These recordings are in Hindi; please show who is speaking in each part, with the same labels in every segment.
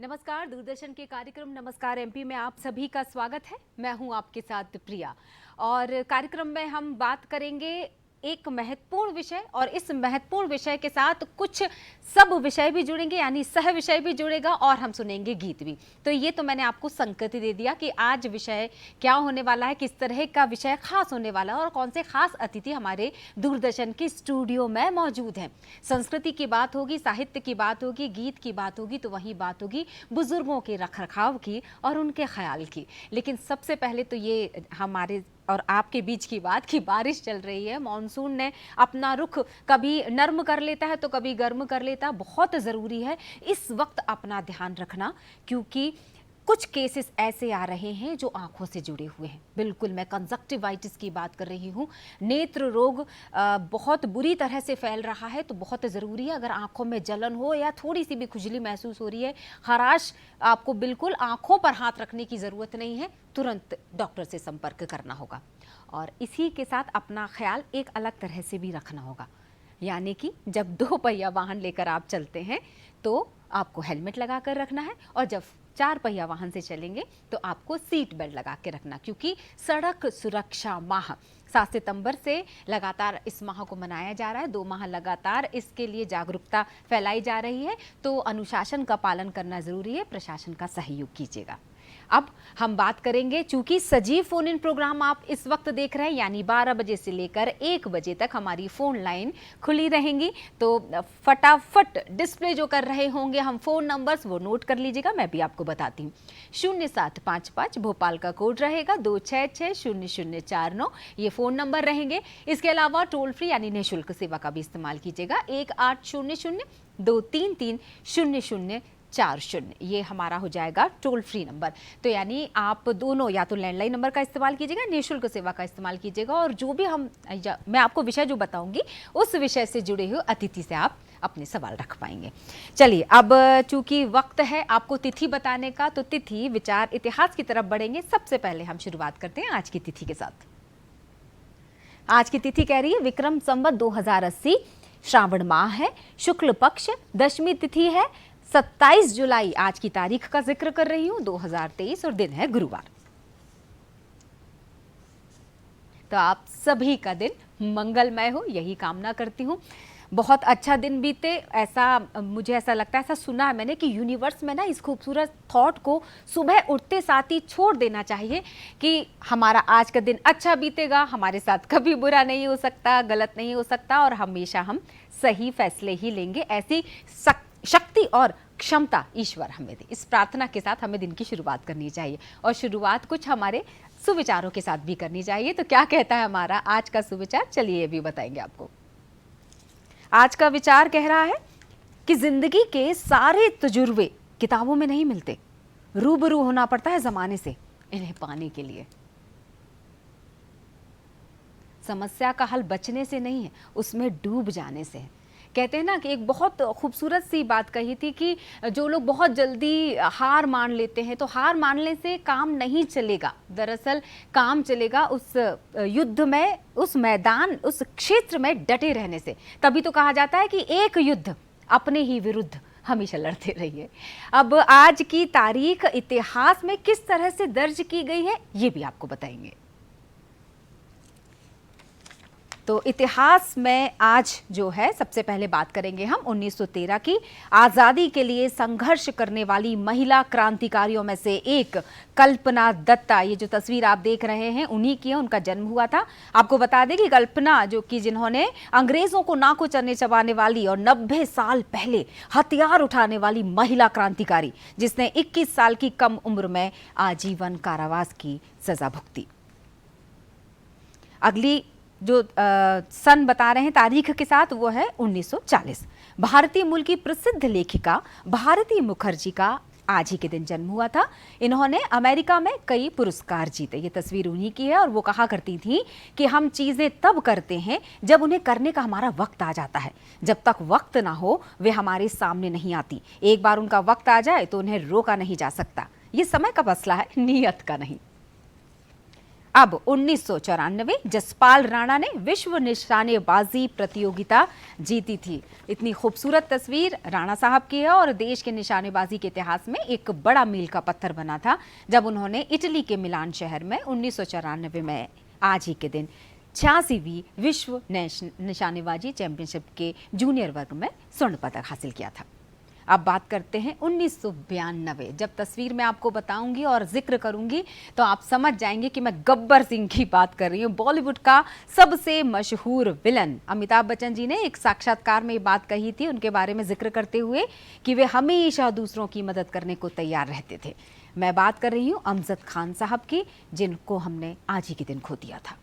Speaker 1: नमस्कार, दूरदर्शन के कार्यक्रम नमस्कार एमपी में आप सभी का स्वागत है। मैं हूं आपके साथ प्रिया और कार्यक्रम में हम बात करेंगे एक महत्वपूर्ण विषय और इस महत्वपूर्ण विषय के साथ कुछ सब विषय भी जुड़ेंगे, यानी सह विषय भी जुड़ेगा और हम सुनेंगे गीत भी। तो ये तो मैंने आपको संकेत दे दिया कि आज विषय क्या होने वाला है, किस तरह का विषय खास होने वाला है और कौन से खास अतिथि हमारे दूरदर्शन के स्टूडियो में मौजूद हैं। संस्कृति की बात होगी, साहित्य की बात होगी, गीत की बात होगी, तो वही बात होगी बुजुर्गों के रखरखाव की और उनके ख्याल की। लेकिन सबसे पहले तो ये हमारे और आपके बीच की बात कि बारिश चल रही है, मॉनसून ने अपना रुख कभी नर्म कर लेता है तो कभी गर्म कर लेता है। बहुत ज़रूरी है इस वक्त अपना ध्यान रखना, क्योंकि कुछ केसेस ऐसे आ रहे हैं जो आंखों से जुड़े हुए हैं। बिल्कुल, मैं कंजक्टिवाइटिस की बात कर रही हूँ। नेत्र रोग बहुत बुरी तरह से फैल रहा है, तो बहुत ज़रूरी है अगर आंखों में जलन हो या थोड़ी सी भी खुजली महसूस हो रही है, खराश, आपको बिल्कुल आंखों पर हाथ रखने की ज़रूरत नहीं है, तुरंत डॉक्टर से संपर्क करना होगा। और इसी के साथ अपना ख्याल एक अलग तरह से भी रखना होगा, यानी कि जब 2 पहिया वाहन लेकर आप चलते हैं तो आपको हेलमेट लगा कर रखना है और जब 4 पहिया वाहन से चलेंगे तो आपको सीट बेल्ट लगा के रखना, क्योंकि सड़क सुरक्षा माह 7 सितंबर से लगातार इस माह को मनाया जा रहा है। 2 माह लगातार इसके लिए जागरूकता फैलाई जा रही है, तो अनुशासन का पालन करना ज़रूरी है, प्रशासन का सहयोग कीजिएगा। अब हम बात करेंगे, चूंकि सजीव फोन इन प्रोग्राम आप इस वक्त देख रहे हैं, यानी 12 बजे से लेकर 1 बजे तक हमारी फ़ोन लाइन खुली रहेंगी, तो फटाफट डिस्प्ले जो कर रहे होंगे हम फ़ोन नंबर्स वो नोट कर लीजिएगा। मैं भी आपको बताती हूँ। 0755 भोपाल का कोड रहेगा, 2660049 ये फ़ोन नंबर रहेंगे। इसके अलावा टोल फ्री यानी निःशुल्क सेवा का भी इस्तेमाल कीजिएगा, 1800-233-0040 ये हमारा हो जाएगा टोल फ्री नंबर। तो यानी आप दोनों या तो लैंडलाइन नंबर का इस्तेमाल कीजिएगा, निःशुल्क सेवा का इस्तेमाल कीजिएगा, और जो भी मैं आपको विषय जो बताऊंगी उस विषय से जुड़े हुए अतिथि से आप अपने सवाल रख पाएंगे। चलिए, अब चूंकि वक्त है आपको तिथि बताने का, तो तिथि विचार इतिहास की तरफ बढ़ेंगे। सबसे पहले हम शुरुआत करते हैं आज की तिथि के साथ। आज की तिथि कह रही है विक्रम संवत 2080, श्रावण माह है, शुक्ल पक्ष, दशमी तिथि है, 27 जुलाई आज की तारीख का जिक्र कर रही हूं, 2023, और दिन है गुरुवार। तो आप सभी का दिन मंगलमय हो, यही कामना करती हूं। बहुत अच्छा दिन बीते, मुझे ऐसा लगता है, ऐसा सुना है मैंने कि यूनिवर्स में ना इस खूबसूरत थॉट को सुबह उठते साथ ही छोड़ देना चाहिए कि हमारा आज का दिन अच्छा बीतेगा, हमारे साथ कभी बुरा नहीं हो सकता, गलत नहीं हो सकता, और हमेशा हम सही फैसले ही लेंगे। ऐसी शक्ति और क्षमता ईश्वर हमें दे। इस प्रार्थना के साथ हमें दिन की शुरुआत करनी चाहिए, और शुरुआत कुछ हमारे सुविचारों के साथ भी करनी चाहिए। तो क्या कहता है हमारा आज का सुविचार, चलिए ये भी बताएंगे आपको। आज का विचार कह रहा है कि जिंदगी के सारे तजुर्बे किताबों में नहीं मिलते, रूबरू होना पड़ता है जमाने से इन्हें पाने के लिए। समस्या का हल बचने से नहीं है, उसमें डूब जाने से है। कहते हैं ना कि एक बहुत खूबसूरत सी बात कही थी कि जो लोग बहुत जल्दी हार मान लेते हैं, तो हार मानने से काम नहीं चलेगा। दरअसल काम चलेगा उस युद्ध में, उस मैदान, उस क्षेत्र में डटे रहने से। तभी तो कहा जाता है कि एक युद्ध अपने ही विरुद्ध हमेशा लड़ते रहिए। अब आज की तारीख इतिहास में किस तरह से दर्ज की गई है, ये भी आपको बताएंगे। तो इतिहास में आज जो है, सबसे पहले बात करेंगे हम 1913 की। आज़ादी के लिए संघर्ष करने वाली महिला क्रांतिकारियों में से एक कल्पना दत्ता, ये जो तस्वीर आप देख रहे हैं उन्हीं की है, उनका जन्म हुआ था। आपको बता दें कि कल्पना जिन्होंने अंग्रेजों को नाको चने चबाने वाली और 90 साल पहले हथियार उठाने वाली महिला क्रांतिकारी, जिसने 21 साल की कम उम्र में आजीवन कारावास की सजा भुगती। अगली जो सन बता रहे हैं तारीख के साथ, वो है 1940। भारतीय मूल की प्रसिद्ध लेखिका भारती मुखर्जी का आज ही के दिन जन्म हुआ था। इन्होंने अमेरिका में कई पुरस्कार जीते। ये तस्वीर उन्हीं की है, और वो कहा करती थी कि हम चीज़ें तब करते हैं जब उन्हें करने का हमारा वक्त आ जाता है। जब तक वक्त ना हो वे हमारे सामने नहीं आती। एक बार उनका वक्त आ जाए तो उन्हें रोका नहीं जा सकता। ये समय का मसला है, नीयत का नहीं। अब 1994 जसपाल राणा ने विश्व निशानेबाजी प्रतियोगिता जीती थी। इतनी खूबसूरत तस्वीर राणा साहब की है और देश के निशानेबाजी के इतिहास में एक बड़ा मील का पत्थर बना था जब उन्होंने इटली के मिलान शहर में 1994 में आज ही के दिन 86वीं विश्व निशानेबाजी चैंपियनशिप के जूनियर वर्ग में स्वर्ण पदक हासिल किया था। अब बात करते हैं 1992। जब तस्वीर मैं आपको बताऊंगी और जिक्र करूंगी तो आप समझ जाएंगे कि मैं गब्बर सिंह की बात कर रही हूं। बॉलीवुड का सबसे मशहूर विलन अमिताभ बच्चन जी ने एक साक्षात्कार में ये बात कही थी उनके बारे में जिक्र करते हुए कि वे हमेशा दूसरों की मदद करने को तैयार रहते थे। मैं बात कर रही हूं अमजद खान साहब की, जिनको हमने आज ही के दिन खो दिया था।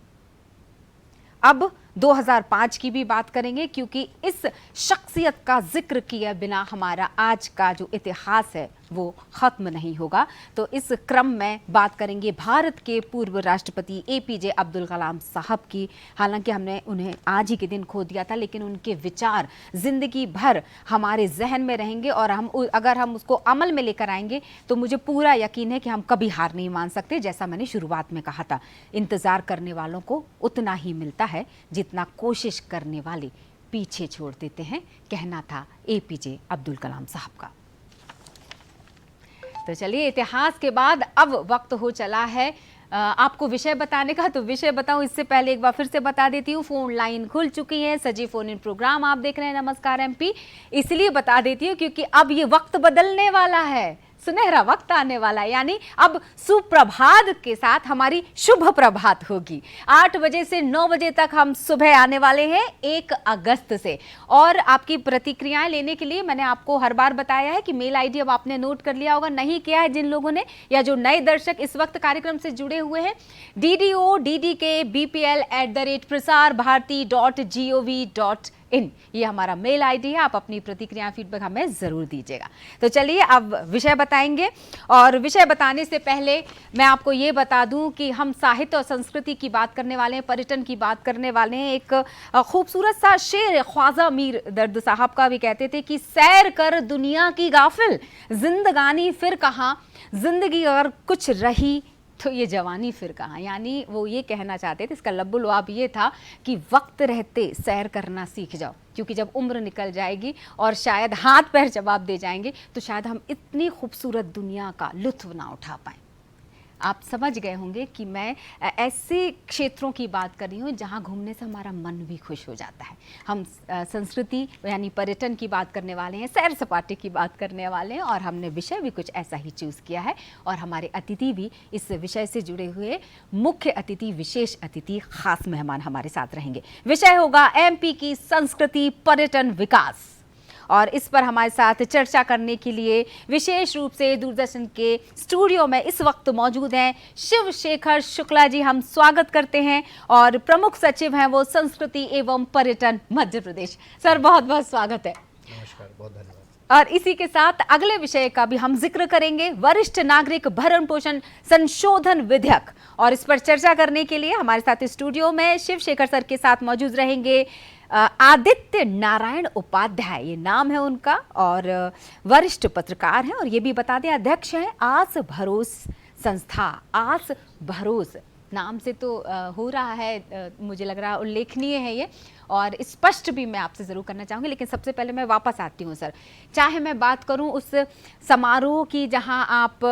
Speaker 1: अब 2005 की भी बात करेंगे क्योंकि इस शख्सियत का जिक्र किए बिना हमारा आज का जो इतिहास है वो ख़त्म नहीं होगा। तो इस क्रम में बात करेंगे भारत के पूर्व राष्ट्रपति APJ अब्दुल कलाम साहब की। हालांकि हमने उन्हें आज ही के दिन खो दिया था, लेकिन उनके विचार ज़िंदगी भर हमारे जहन में रहेंगे और अगर हम उसको अमल में लेकर आएंगे तो मुझे पूरा यकीन है कि हम कभी हार नहीं मान सकते। जैसा मैंने शुरुआत में कहा था, इंतज़ार करने वालों को उतना ही मिलता है जितना कोशिश करने वाले पीछे छोड़ देते हैं, कहना था APJ अब्दुल कलाम साहब का। तो चलिए, इतिहास के बाद अब वक्त हो चला है आपको विषय बताने का। तो विषय बताऊं इससे पहले एक बार फिर से बता देती हूँ, फोन लाइन खुल चुकी है, सजीव फोन इन प्रोग्राम आप देख रहे हैं नमस्कार MP। इसलिए बता देती हूँ क्योंकि अब ये वक्त बदलने वाला है, सुनहरा वक्त आने वाला है, यानी अब सुप्रभात के साथ हमारी शुभ प्रभात होगी। 8 बजे से 9 बजे तक हम सुबह आने वाले हैं 1 अगस्त से। और आपकी प्रतिक्रियाएं लेने के लिए मैंने आपको हर बार बताया है कि मेल ID अब आपने नोट कर लिया होगा, नहीं किया है जिन लोगों ने, या जो नए दर्शक इस वक्त कार्यक्रम से जुड़े हुए हैं, DDO-DDK-BPL@prasarbharati.gov.in ये हमारा मेल ID है। आप अपनी प्रतिक्रिया फीडबैक हमें जरूर दीजिएगा। तो चलिए अब विषय बताएंगे, और विषय बताने से पहले मैं आपको ये बता दूं कि हम साहित्य और संस्कृति की बात करने वाले हैं, पर्यटन की बात करने वाले हैं। एक खूबसूरत सा शेर ख्वाजा मीर दर्द साहब का भी कहते थे कि सैर कर दुनिया की गाफिल, जिंदगानी फिर कहाँ, जिंदगी अगर कुछ रही तो ये जवानी फिर कहाँ। यानी वो ये कहना चाहते थे, इसका लब्बुल लुआब ये था कि वक्त रहते सैर करना सीख जाओ, क्योंकि जब उम्र निकल जाएगी और शायद हाथ पैर जवाब दे जाएंगे तो शायद हम इतनी खूबसूरत दुनिया का लुत्फ ना उठा पाएं। आप समझ गए होंगे कि मैं ऐसे क्षेत्रों की बात कर रही हूँ जहाँ घूमने से हमारा मन भी खुश हो जाता है। हम संस्कृति यानी पर्यटन की बात करने वाले हैं, सैर सपाटे की बात करने वाले हैं, और हमने विषय भी कुछ ऐसा ही चूज़ किया है। और हमारे अतिथि भी इस विषय से जुड़े हुए मुख्य अतिथि, विशेष अतिथि, खास मेहमान हमारे साथ रहेंगे। विषय होगा MP की संस्कृति, पर्यटन, विकास। और इस पर हमारे साथ चर्चा करने के लिए विशेष रूप से दूरदर्शन के स्टूडियो में इस वक्त मौजूद हैं शिव शेखर शुक्ला जी, हम स्वागत करते हैं। और प्रमुख सचिव हैं वो संस्कृति एवं पर्यटन मध्य प्रदेश। सर बहुत बहुत स्वागत है।
Speaker 2: नमस्कार, बहुत धन्यवाद।
Speaker 1: और इसी के साथ अगले विषय का भी हम जिक्र करेंगे, वरिष्ठ नागरिक भरण पोषण संशोधन विधेयक। और इस पर चर्चा करने के लिए हमारे साथ स्टूडियो में शिव शेखर सर के साथ मौजूद रहेंगे आदित्य नारायण उपाध्याय, ये नाम है उनका, और वरिष्ठ पत्रकार हैं, और ये भी बता दें अध्यक्ष हैं आस भरोस संस्था। आस भरोस नाम से तो हो रहा है, मुझे लग रहा उल्लेखनीय है ये, और स्पष्ट भी मैं आपसे ज़रूर करना चाहूँगी। लेकिन सबसे पहले मैं वापस आती हूँ सर, चाहे मैं बात करूँ उस समारोह की जहाँ आप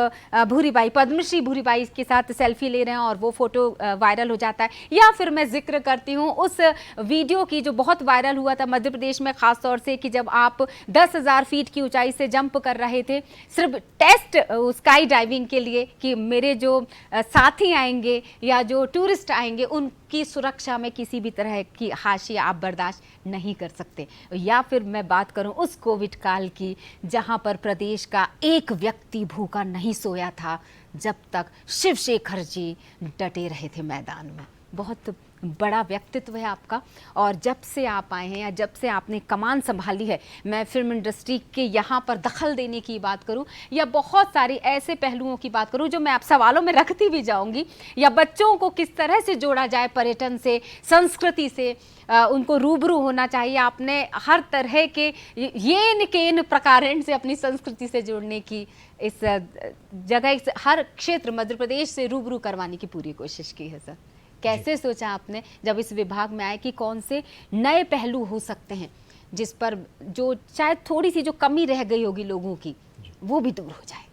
Speaker 1: भूरीबाई, पद्मश्री भूरीबाई के साथ सेल्फी ले रहे हैं और वो फ़ोटो वायरल हो जाता है, या फिर मैं जिक्र करती हूँ उस वीडियो की जो बहुत वायरल हुआ था मध्य प्रदेश में ख़ास तौर से, कि जब आप 10,000 फीट की ऊंचाई से जंप कर रहे थे सिर्फ टेस्ट स्काई डाइविंग के लिए, कि मेरे जो साथी आएंगे या जो टूरिस्ट आएंगे उनकी सुरक्षा में किसी भी तरह की हाशिया आप बर्दाश्त नहीं कर सकते। या फिर मैं बात करूं उस कोविड काल की जहां पर प्रदेश का एक व्यक्ति भूखा नहीं सोया था जब तक शिव शेखर जी डटे रहे थे मैदान में। बहुत बड़ा व्यक्तित्व है आपका, और जब से आप आए हैं या जब से आपने कमान संभाली है, मैं फिल्म इंडस्ट्री के यहाँ पर दखल देने की बात करूँ या बहुत सारे ऐसे पहलुओं की बात करूँ जो मैं आप सवालों में रखती भी जाऊँगी, या बच्चों को किस तरह से जोड़ा जाए पर्यटन से, संस्कृति से, उनको रूबरू होना चाहिए। आपने हर तरह के येन केन प्रकारेण से अपनी संस्कृति से जोड़ने की इस जगह, हर क्षेत्र मध्य प्रदेश से रूबरू करवाने की पूरी कोशिश की है सर। कैसे सोचा आपने जब इस विभाग में आए कि कौन से नए पहलू हो सकते हैं जिस पर जो शायद थोड़ी सी जो कमी रह गई होगी लोगों की वो भी दूर हो जाए?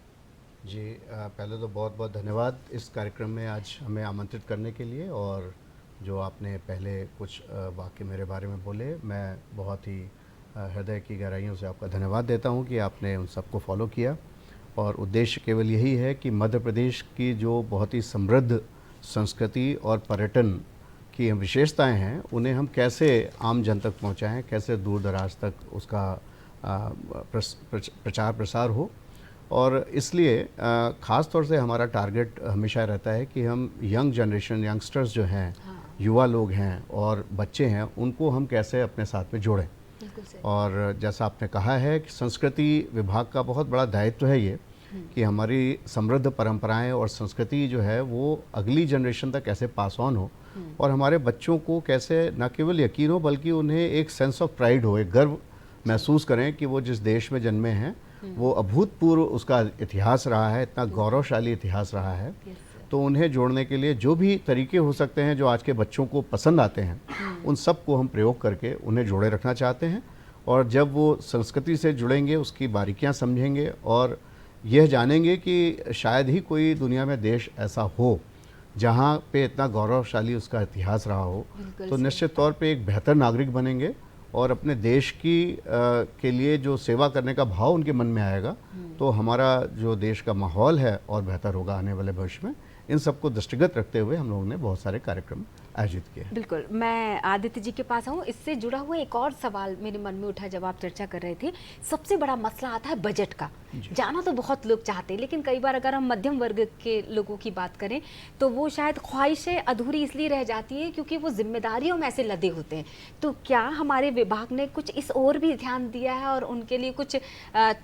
Speaker 2: जी, पहले तो बहुत बहुत धन्यवाद इस कार्यक्रम में आज हमें आमंत्रित करने के लिए, और जो आपने पहले कुछ वाक्य मेरे बारे में बोले, मैं बहुत ही हृदय की गहराइयों से आपका धन्यवाद देता हूं कि आपने उन सबको फॉलो किया। और उद्देश्य केवल यही है कि मध्य प्रदेश की जो बहुत ही समृद्ध संस्कृति और पर्यटन की विशेषताएं हैं उन्हें हम कैसे आम जन तक पहुंचाएं, कैसे दूर दराज तक उसका प्रचार प्रसार हो। और इसलिए ख़ास तौर से हमारा टारगेट हमेशा रहता है कि हम यंग जनरेशन, यंगस्टर्स जो हैं, युवा लोग हैं और बच्चे हैं, उनको हम कैसे अपने साथ में जोड़ें। और जैसा आपने कहा है कि संस्कृति विभाग का बहुत बड़ा दायित्व है ये कि हमारी समृद्ध परंपराएं और संस्कृति जो है वो अगली जनरेशन तक कैसे पास ऑन हो, और हमारे बच्चों को कैसे न केवल यकीन हो बल्कि उन्हें एक सेंस ऑफ प्राइड हो, एक गर्व महसूस करें कि वो जिस देश में जन्मे हैं वो अभूतपूर्व उसका इतिहास रहा है, इतना गौरवशाली इतिहास रहा है। तो उन्हें जोड़ने के लिए जो भी तरीके हो सकते हैं जो आज के बच्चों को पसंद आते हैं उन सब को हम प्रयोग करके उन्हें जोड़े रखना चाहते हैं। और जब वो संस्कृति से जुड़ेंगे, उसकी बारीकियां समझेंगे और यह जानेंगे कि शायद ही कोई दुनिया में देश ऐसा हो जहाँ पे इतना गौरवशाली उसका इतिहास रहा हो, तो निश्चित तौर पे एक बेहतर नागरिक बनेंगे और अपने देश की के लिए जो सेवा करने का भाव उनके मन में आएगा, तो हमारा जो देश का माहौल है और बेहतर होगा आने वाले भविष्य में। इन सबको दृष्टिगत रखते हुए हम लोगों ने बहुत सारे कार्यक्रम आयोजित किए।
Speaker 1: बिल्कुल, मैं आदित्य जी के पास आऊँ, इससे जुड़ा हुआ एक और सवाल मेरे मन में उठा जब आप चर्चा कर रहे थे। सबसे बड़ा मसला आता है बजट का। जाना तो बहुत लोग चाहते हैं, लेकिन कई बार अगर हम मध्यम वर्ग के लोगों की बात करें तो वो शायद ख्वाहिशें अधूरी इसलिए रह जाती है क्योंकि वो जिम्मेदारियों में ऐसे लदे होते हैं। तो क्या हमारे विभाग ने कुछ इस ओर भी ध्यान दिया है और उनके लिए कुछ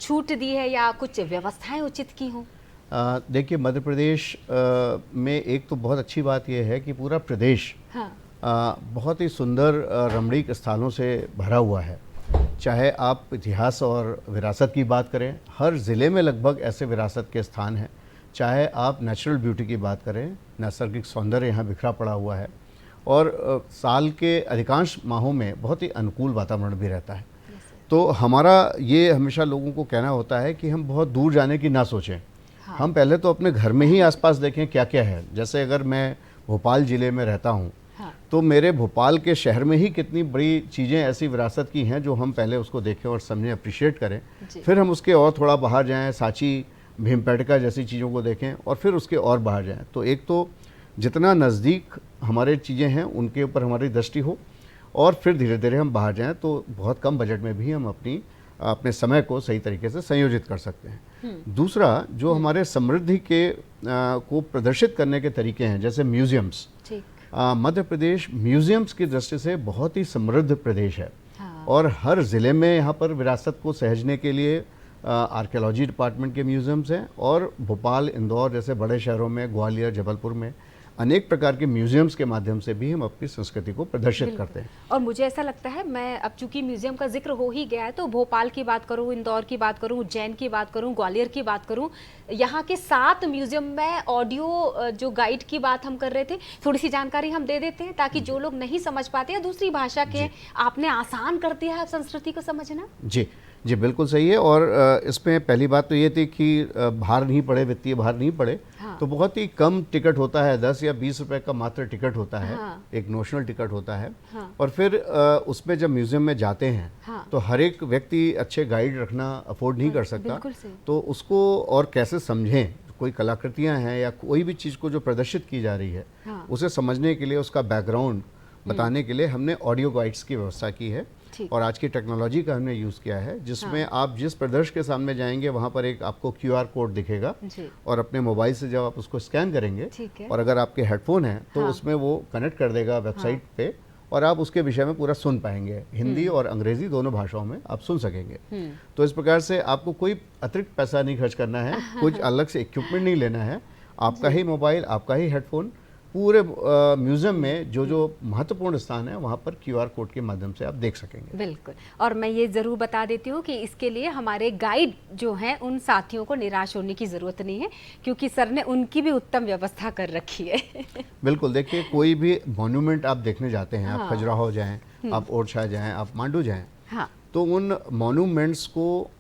Speaker 1: छूट दी है या कुछ व्यवस्थाएं उचित की हों?
Speaker 2: देखिए, मध्य प्रदेश में एक तो बहुत अच्छी बात यह है कि पूरा प्रदेश बहुत ही सुंदर रमणीक स्थलों से भरा हुआ है। चाहे आप इतिहास और विरासत की बात करें, हर ज़िले में लगभग ऐसे विरासत के स्थान हैं। चाहे आप नेचुरल ब्यूटी की बात करें, नैसर्गिक सौंदर्य यहाँ बिखरा पड़ा हुआ है, और साल के अधिकांश माहों में बहुत ही अनुकूल वातावरण भी रहता है। तो हमारा ये हमेशा लोगों को कहना होता है कि हम बहुत दूर जाने की ना सोचें। हम पहले तो अपने घर में ही आसपास देखें क्या क्या है। जैसे अगर मैं भोपाल ज़िले में रहता हूँ, तो मेरे भोपाल के शहर में ही कितनी बड़ी चीज़ें ऐसी विरासत की हैं जो हम पहले उसको देखें और समझें, अप्रिशिएट करें। फिर हम उसके और थोड़ा बाहर जाएं, सांची, भीमपेटका जैसी चीज़ों को देखें और फिर उसके और बाहर जाएं। तो एक तो जितना नज़दीक हमारे चीज़ें हैं उनके ऊपर हमारी दृष्टि हो, और फिर धीरे धीरे हम बाहर जाएँ तो बहुत कम बजट में भी हम अपने समय को सही तरीके से संयोजित कर सकते हैं। दूसरा, जो हमारे समृद्धि के को प्रदर्शित करने के तरीके हैं, जैसे म्यूजियम्स। मध्य प्रदेश म्यूजियम्स की दृष्टि से बहुत ही समृद्ध प्रदेश है। और हर ज़िले में यहाँ पर विरासत को सहेजने के लिए आर्कियोलॉजी डिपार्टमेंट के म्यूजियम्स हैं, और भोपाल, इंदौर जैसे बड़े शहरों में, ग्वालियर, जबलपुर में अनेक प्रकार के म्यूजियम्स के माध्यम से भी हम अपनी संस्कृति को प्रदर्शित करते हैं।
Speaker 1: और मुझे ऐसा लगता है, मैं अब चूंकि म्यूजियम का जिक्र हो ही गया है तो भोपाल की बात करूं, इंदौर की बात करूं, उज्जैन की बात करूं, ग्वालियर की बात करूं, यहाँ के 7 म्यूजियम में ऑडियो जो गाइड की बात हम कर रहे थे, थोड़ी सी जानकारी हम दे देते हैं ताकि जो लोग नहीं समझ पाते या दूसरी भाषा के, आपने आसान कर दिया है संस्कृति को समझना।
Speaker 2: जी बिल्कुल सही है। और इसमें पहली बात तो ये थी कि भार नहीं पड़े, वित्तीय भार नहीं पड़े। तो बहुत ही कम टिकट होता है, 10 या 20 रुपए का मात्र टिकट होता है। एक नोशनल टिकट होता है। और फिर उसमें जब म्यूजियम में जाते हैं तो हर एक व्यक्ति अच्छे गाइड रखना अफोर्ड नहीं कर सकता। तो उसको और कैसे समझें, कोई कलाकृतियाँ हैं या कोई भी चीज़ को जो प्रदर्शित की जा रही है उसे समझने के लिए, उसका बैकग्राउंड बताने के लिए हमने ऑडियो गाइड्स की व्यवस्था की है। और आज की टेक्नोलॉजी का हमने यूज़ किया है, जिसमें आप जिस प्रदर्श के सामने जाएंगे वहाँ पर एक आपको QR कोड दिखेगा और अपने मोबाइल से जब आप उसको स्कैन करेंगे और अगर आपके हेडफोन हैं तो उसमें वो कनेक्ट कर देगा वेबसाइट पे और आप उसके विषय में पूरा सुन पाएंगे। हिंदी और अंग्रेजी दोनों भाषाओं में आप सुन सकेंगे। तो इस प्रकार से आपको कोई अतिरिक्त पैसा नहीं खर्च करना है, कुछ अलग से इक्विपमेंट नहीं लेना है, आपका ही मोबाइल, आपका ही हेडफोन, पूरे म्यूजियम में जो जो महत्वपूर्ण स्थान है वहाँ पर QR कोड के माध्यम से आप देख सकेंगे।
Speaker 1: बिल्कुल। और मैं ये ज़रूर बता देती हूँ कि इसके लिए हमारे गाइड जो हैं उन साथियों को निराश होने की ज़रूरत नहीं है, क्योंकि सर ने उनकी भी उत्तम व्यवस्था कर रखी है।
Speaker 2: बिल्कुल, देखिए कोई भी मॉन्यूमेंट आप देखने जाते हैं, आप खजुराहो जाएं, आप ओरछा जाएं, आप मांडू जाएं, तो उन मॉन्यूमेंट्स को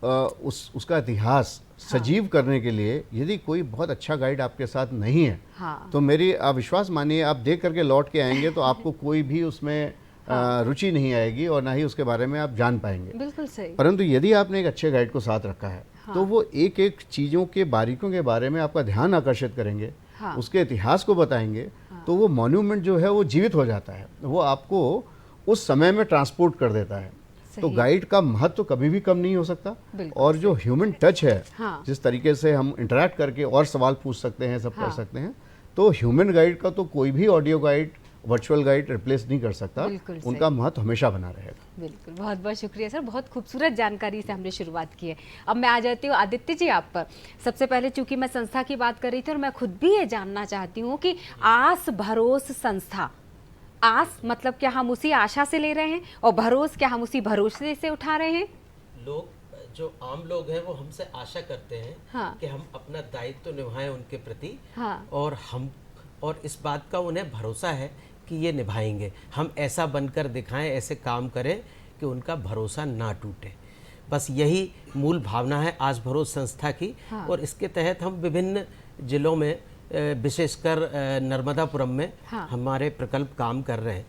Speaker 2: उसका इतिहास सजीव करने के लिए यदि कोई बहुत अच्छा गाइड आपके साथ नहीं है तो मेरी आप विश्वास मानिए, आप देख करके लौट के आएंगे तो आपको कोई भी उसमें रुचि नहीं आएगी और ना ही उसके बारे में आप जान पाएंगे।
Speaker 1: बिल्कुल सही।
Speaker 2: परंतु यदि आपने एक अच्छे गाइड को साथ रखा है तो वो एक एक चीज़ों के बारीकियों के बारे में आपका ध्यान आकर्षित करेंगे, उसके इतिहास को बताएंगे, तो वो मॉन्यूमेंट जो है वो जीवित हो जाता है, वो आपको उस समय में ट्रांसपोर्ट कर देता है। तो गाइड का महत्व कभी भी कम नहीं हो सकता। और जो ह्यूमन टच है, जिस तरीके से हम इंटरेक्ट करके और सवाल पूछ सकते हैं, सब कर सकते हैं, तो ह्यूमन गाइड का तो कोई भी audio guide, virtual guide replace नहीं कर सकता। उनका महत्व हमेशा बना रहेगा।
Speaker 1: बिल्कुल, बहुत बहुत शुक्रिया सर, बहुत खूबसूरत जानकारी से हमने शुरुआत की है। अब मैं आ जाती हूँ आदित्य जी आप पर। सबसे पहले चूंकि मैं संस्था की बात कर रही थी और मैं खुद भी ये जानना चाहती हूँ कि आस भरोस संस्था, आस मतलब क्या हम उसी आशा से ले रहे हैं और भरोस क्या हम उसी भरोसे से उठा रहे हैं?
Speaker 3: लोग जो आम लोग हैं वो हमसे आशा करते हैं कि हम अपना दायित्व निभाएं उनके प्रति, और इस बात का उन्हें भरोसा है कि ये निभाएंगे। हम ऐसा बनकर दिखाएं, ऐसे काम करें कि उनका भरोसा ना टूटे। बस यही मूल भावना है आस भरोस संस्था की। और इसके तहत हम विभिन्न जिलों में, विशेषकर नर्मदापुरम में हमारे प्रकल्प काम कर रहे हैं,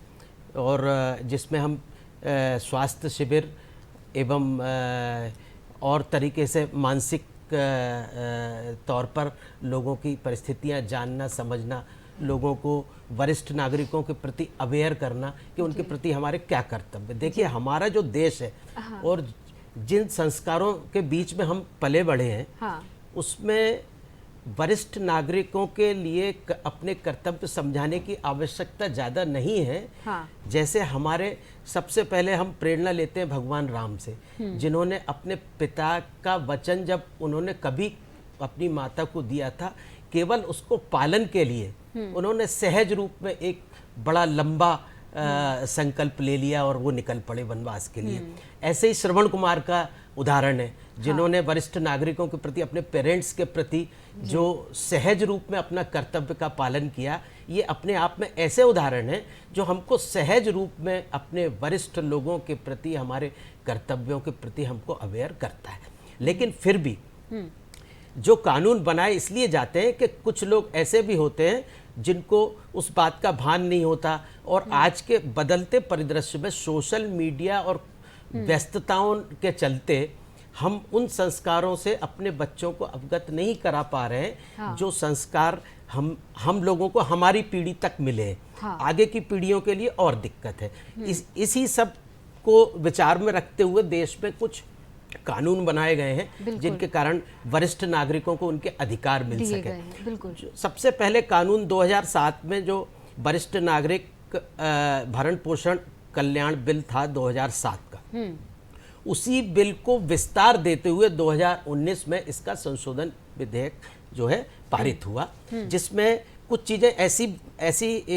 Speaker 3: और जिसमें हम स्वास्थ्य शिविर एवं और तरीके से मानसिक तौर पर लोगों की परिस्थितियां जानना, समझना, लोगों को, वरिष्ठ नागरिकों के प्रति अवेयर करना कि उनके प्रति हमारे क्या कर्तव्य। देखिए हमारा जो देश है और जिन संस्कारों के बीच में हम पले बढ़े हैं, उसमें वरिष्ठ नागरिकों के लिए अपने कर्तव्य समझाने की आवश्यकता ज़्यादा नहीं है। जैसे हमारे सबसे पहले हम प्रेरणा लेते हैं भगवान राम से, जिन्होंने अपने पिता का वचन जब उन्होंने कभी अपनी माता को दिया था, केवल उसको पालन के लिए उन्होंने सहज रूप में एक बड़ा लंबा संकल्प ले लिया और वो निकल पड़े वनवास के लिए। ऐसे ही श्रवण कुमार का उदाहरण है, जिन्होंने वरिष्ठ नागरिकों के प्रति, अपने पेरेंट्स के प्रति जो सहज रूप में अपना कर्तव्य का पालन किया। ये अपने आप में ऐसे उदाहरण हैं जो हमको सहज रूप में अपने वरिष्ठ लोगों के प्रति, हमारे कर्तव्यों के प्रति हमको अवेयर करता है। लेकिन फिर भी जो कानून बनाए इसलिए जाते हैं कि कुछ लोग ऐसे भी होते हैं जिनको उस बात का भान नहीं होता, और आज के बदलते परिदृश्य में सोशल मीडिया और व्यस्तताओं के चलते हम उन संस्कारों से अपने बच्चों को अवगत नहीं करा पा रहे हैं, जो संस्कार हम लोगों को हमारी पीढ़ी तक मिले। आगे की पीढ़ियों के लिए और दिक्कत है। इसी सब को विचार में रखते हुए देश में कुछ कानून बनाए गए हैं जिनके कारण वरिष्ठ नागरिकों को उनके अधिकार मिल सके। सबसे पहले कानून 2007 में जो वरिष्ठ नागरिक भरण पोषण कल्याण बिल था 2007 का, उसी बिल को विस्तार देते हुए 2019 में इसका संशोधन विधेयक जो है पारित हुआ, जिसमें कुछ चीजें ऐसी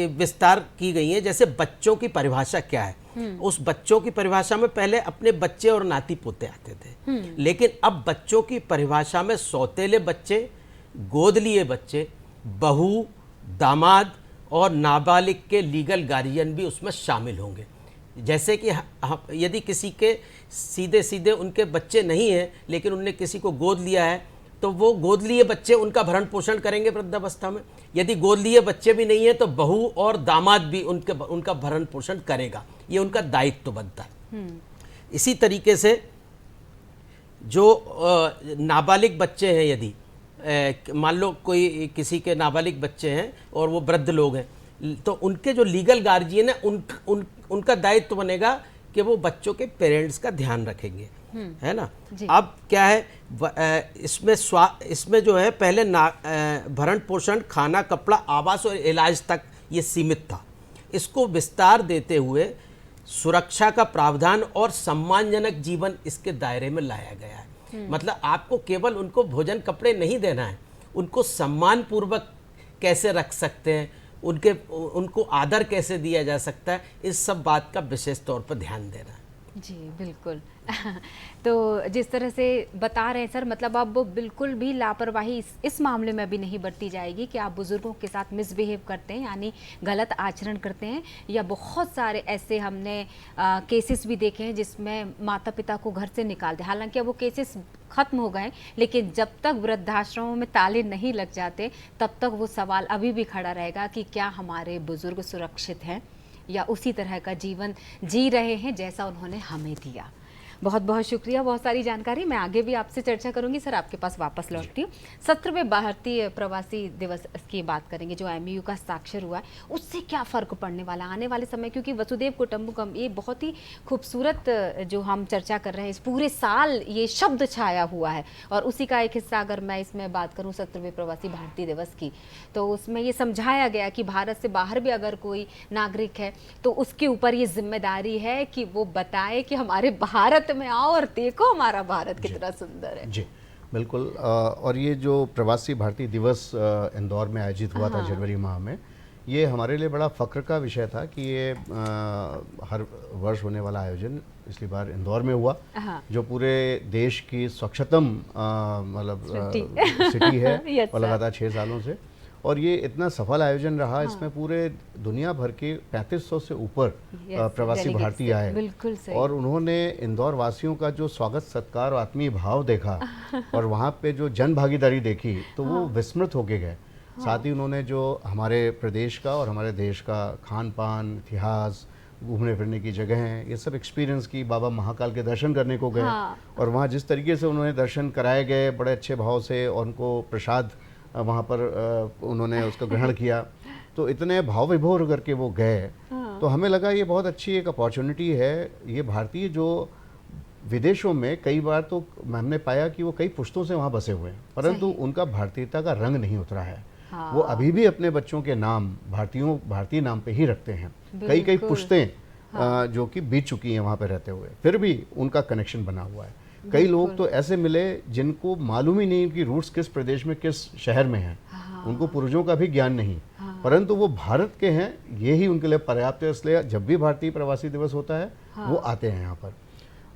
Speaker 3: विस्तार की गई हैं। जैसे बच्चों की परिभाषा क्या है, उस बच्चों की परिभाषा में पहले अपने बच्चे और नाती पोते आते थे, लेकिन अब बच्चों की परिभाषा में सौतेले बच्चे, गोद लिए बच्चे, बहू, दामाद और नाबालिग के लीगल गार्जियन भी उसमें शामिल होंगे। जैसे कि यदि किसी के सीधे सीधे उनके बच्चे नहीं हैं लेकिन उनने किसी को गोद लिया है, तो वो गोद लिए बच्चे उनका भरण पोषण करेंगे वृद्धावस्था में। यदि गोद लिए बच्चे भी नहीं है तो बहू और दामाद भी उनका भरण पोषण करेगा, ये उनका दायित्व बनता है। इसी तरीके से जो नाबालिग बच्चे हैं, यदि मान लो कोई किसी के नाबालिग बच्चे हैं और वो वृद्ध लोग हैं, तो उनके जो लीगल गार्जियन है उनका दायित्व बनेगा कि वो बच्चों के पेरेंट्स का ध्यान रखेंगे, है ना। अब क्या है, इसमें जो है पहले भरण पोषण, खाना, कपड़ा, आवास और इलाज तक ये सीमित था। इसको विस्तार देते हुए सुरक्षा का प्रावधान और सम्मानजनक जीवन इसके दायरे में लाया गया है। मतलब आपको केवल उनको भोजन कपड़े नहीं देना है, उनको सम्मान पूर्वक कैसे रख सकते हैं, उनको आदर कैसे दिया जा सकता है, इस सब बात का विशेष तौर पर ध्यान देना है।
Speaker 1: जी बिल्कुल। तो जिस तरह से बता रहे हैं सर, मतलब अब बिल्कुल भी लापरवाही इस मामले में भी नहीं बरती जाएगी कि आप बुजुर्गों के साथ मिसबिहेव करते हैं, यानी गलत आचरण करते हैं, या बहुत सारे ऐसे हमने केसेस भी देखे हैं जिसमें माता पिता को घर से निकाल दे। हालांकि अब वो केसेस खत्म हो गए, लेकिन जब तक वृद्धाश्रमों में ताले नहीं लग जाते तब तक वो सवाल अभी भी खड़ा रहेगा कि क्या हमारे बुजुर्ग सुरक्षित हैं या उसी तरह का जीवन जी रहे हैं जैसा उन्होंने हमें दिया। बहुत बहुत शुक्रिया, बहुत सारी जानकारी। मैं आगे भी आपसे चर्चा करूंगी सर, आपके पास वापस लौटती हूँ। 17वें भारतीय प्रवासी दिवस की बात करेंगे, जो MOU का साक्षर हुआ है, उससे क्या फ़र्क पड़ने वाला आने वाले समय, क्योंकि वसुदेव कुटुंबकम ये बहुत ही खूबसूरत जो हम चर्चा कर रहे हैं, इस पूरे साल ये शब्द छाया हुआ है, और उसी का एक हिस्सा अगर मैं इसमें बात करूँ 17वें प्रवासी भारतीय दिवस की, तो उसमें ये समझाया गया कि भारत से बाहर भी अगर कोई नागरिक है तो उसके ऊपर ये जिम्मेदारी है कि वो बताए कि हमारे भारत में आओ और देखो हमारा भारत कितना सुंदर है।
Speaker 2: जी बिल्कुल। और ये जो प्रवासी भारतीय दिवस इंदौर में आयोजित हुआ था जनवरी माह में, ये हमारे लिए बड़ा फ़ख्र का विषय था कि ये हर वर्ष होने वाला आयोजन पिछली बार इंदौर में हुआ, जो पूरे देश की स्वच्छतम मतलब सिटी है और लगातार 6 सालों से, और ये इतना सफल आयोजन रहा। इसमें पूरे दुनिया भर के 3500 से ऊपर प्रवासी भारतीय आए, और उन्होंने इंदौर वासियों का जो स्वागत सत्कार और आत्मीय भाव देखा और वहाँ पे जो जन भागीदारी देखी तो वो विस्मृत होके गए। साथ ही उन्होंने जो हमारे प्रदेश का और हमारे देश का खान पान, इतिहास, घूमने फिरने की जगह हैं, ये सब एक्सपीरियंस की। बाबा महाकाल के दर्शन करने को गए, और वहाँ जिस तरीके से उन्होंने दर्शन कराए गए बड़े अच्छे भाव से, और उनको प्रसाद वहाँ पर उन्होंने उसका ग्रहण किया, तो इतने भाव विभोर करके वो गए। तो हमें लगा ये बहुत अच्छी एक अपॉर्चुनिटी है। ये भारतीय जो विदेशों में कई बार तो हमने पाया कि वो कई पुश्तों से वहाँ बसे हुए हैं, परंतु उनका भारतीयता का रंग नहीं उतरा है। वो अभी भी अपने बच्चों के नाम भारतीय नाम पे ही रखते हैं। कई पुश्तें जो कि बीत चुकी हैं वहाँ पे रहते हुए, फिर भी उनका कनेक्शन बना हुआ है। कई लोग तो ऐसे मिले जिनको मालूम ही नहीं कि रूट्स किस प्रदेश में, किस शहर में हैं। उनको पूर्वजों का भी ज्ञान नहीं, परंतु वो भारत के हैं, यही उनके लिए पर्याप्त है। इसलिए जब भी भारतीय प्रवासी दिवस होता है वो आते हैं यहाँ पर।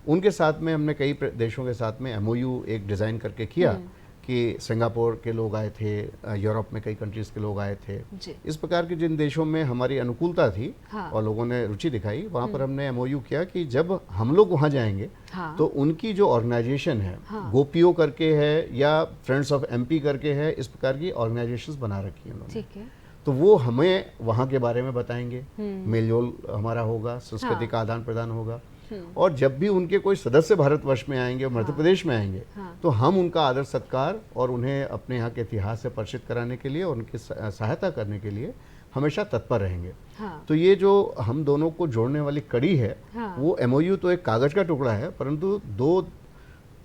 Speaker 2: उनके साथ में हमने कई देशों के साथ में MOU एक डिज़ाइन करके किया कि सिंगापुर के लोग आए थे, यूरोप में कई कंट्रीज़ के लोग आए थे। इस प्रकार के जिन देशों में हमारी अनुकूलता थी और लोगों ने रुचि दिखाई, वहाँ पर हमने MOU किया कि जब हम लोग वहाँ जाएंगे तो उनकी जो ऑर्गेनाइजेशन है, गोपियो करके है या फ्रेंड्स ऑफ MP करके है, इस प्रकार की ऑर्गेनाइजेशंस बना रखी हैं उन्होंने। तो वो हमें वहाँ के बारे में बताएंगे, मेलजोल हमारा होगा, संस्कृति का आदान प्रदान होगा, और जब भी उनके कोई सदस्य भारतवर्ष में आएंगे और मध्य प्रदेश में आएंगे तो हम उनका आदर सत्कार और उन्हें अपने यहाँ के इतिहास से परिचित कराने के लिए और उनकी सहायता करने के लिए हमेशा तत्पर रहेंगे। तो ये जो हम दोनों को जोड़ने वाली कड़ी है, वो MOU तो एक कागज का टुकड़ा है, परंतु 2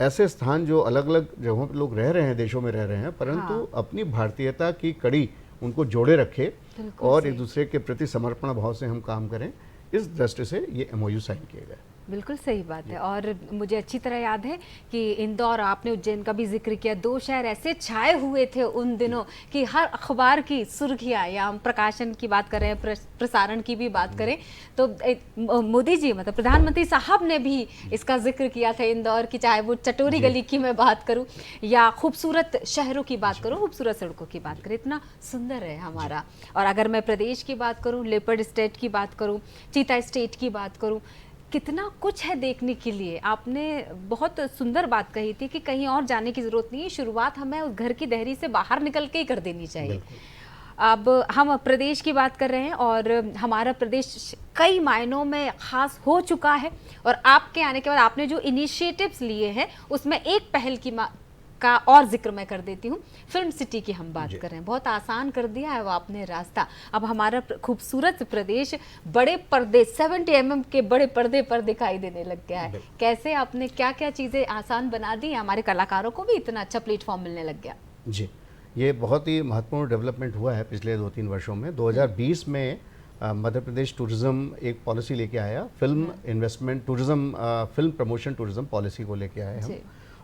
Speaker 2: ऐसे स्थान जो अलग अलग जगहों पर लोग रह रहे हैं, देशों में रह रहे हैं, परंतु अपनी भारतीयता की कड़ी उनको जोड़े रखे और एक दूसरे के प्रति समर्पण भाव से हम काम करें, इस दृष्टि से ये MOU साइन किए गए।
Speaker 1: बिल्कुल सही बात है। और मुझे अच्छी तरह याद है कि इंदौर, आपने उज्जैन का भी जिक्र किया, 2 शहर ऐसे छाए हुए थे उन दिनों कि हर अखबार की सुर्खियाँ, या हम प्रकाशन की बात करें, प्रसारण की भी बात करें, तो मोदी जी मतलब प्रधानमंत्री साहब ने भी इसका जिक्र किया था इंदौर की, चाहे वो चटोरी गली की मैं बात करूँ या खूबसूरत शहरों की बात करूँ, खूबसूरत सड़कों की बात करें, इतना सुंदर है हमारा। और अगर मैं प्रदेश की बात करूँ, लेपर्ड स्टेट की बात करूँ, चीता स्टेट की बात करूँ, कितना कुछ है देखने के लिए। आपने बहुत सुंदर बात कही थी कि कहीं और जाने की ज़रूरत नहीं है, शुरुआत हमें उस घर की दहरी से बाहर निकल के ही कर देनी चाहिए। अब हम प्रदेश की बात कर रहे हैं और हमारा प्रदेश कई मायनों में ख़ास हो चुका है, और आपके आने के बाद आपने जो इनिशिएटिव्स लिए हैं उसमें एक पहल की का और जिक्र मैं कर देती हूँ। फिल्म सिटी की हम बात कर रहे हैं, बहुत आसान कर दिया है वो आपने रास्ता। अब हमारा खूबसूरत प्रदेश बड़े पर्दे 70 mm के बड़े पर्दे पर दिखाई देने लग गया है। कैसे आपने क्या क्या चीज़ें आसान बना दी, हमारे कलाकारों को भी इतना अच्छा प्लेटफॉर्म मिलने लग गया?
Speaker 2: जी, ये बहुत ही महत्वपूर्ण डेवलपमेंट हुआ है पिछले 2-3 वर्षों में। 2020 में मध्य प्रदेश टूरिज्म एक पॉलिसी लेके आया, film investment tourism, film promotion tourism policy को लेके आए हम,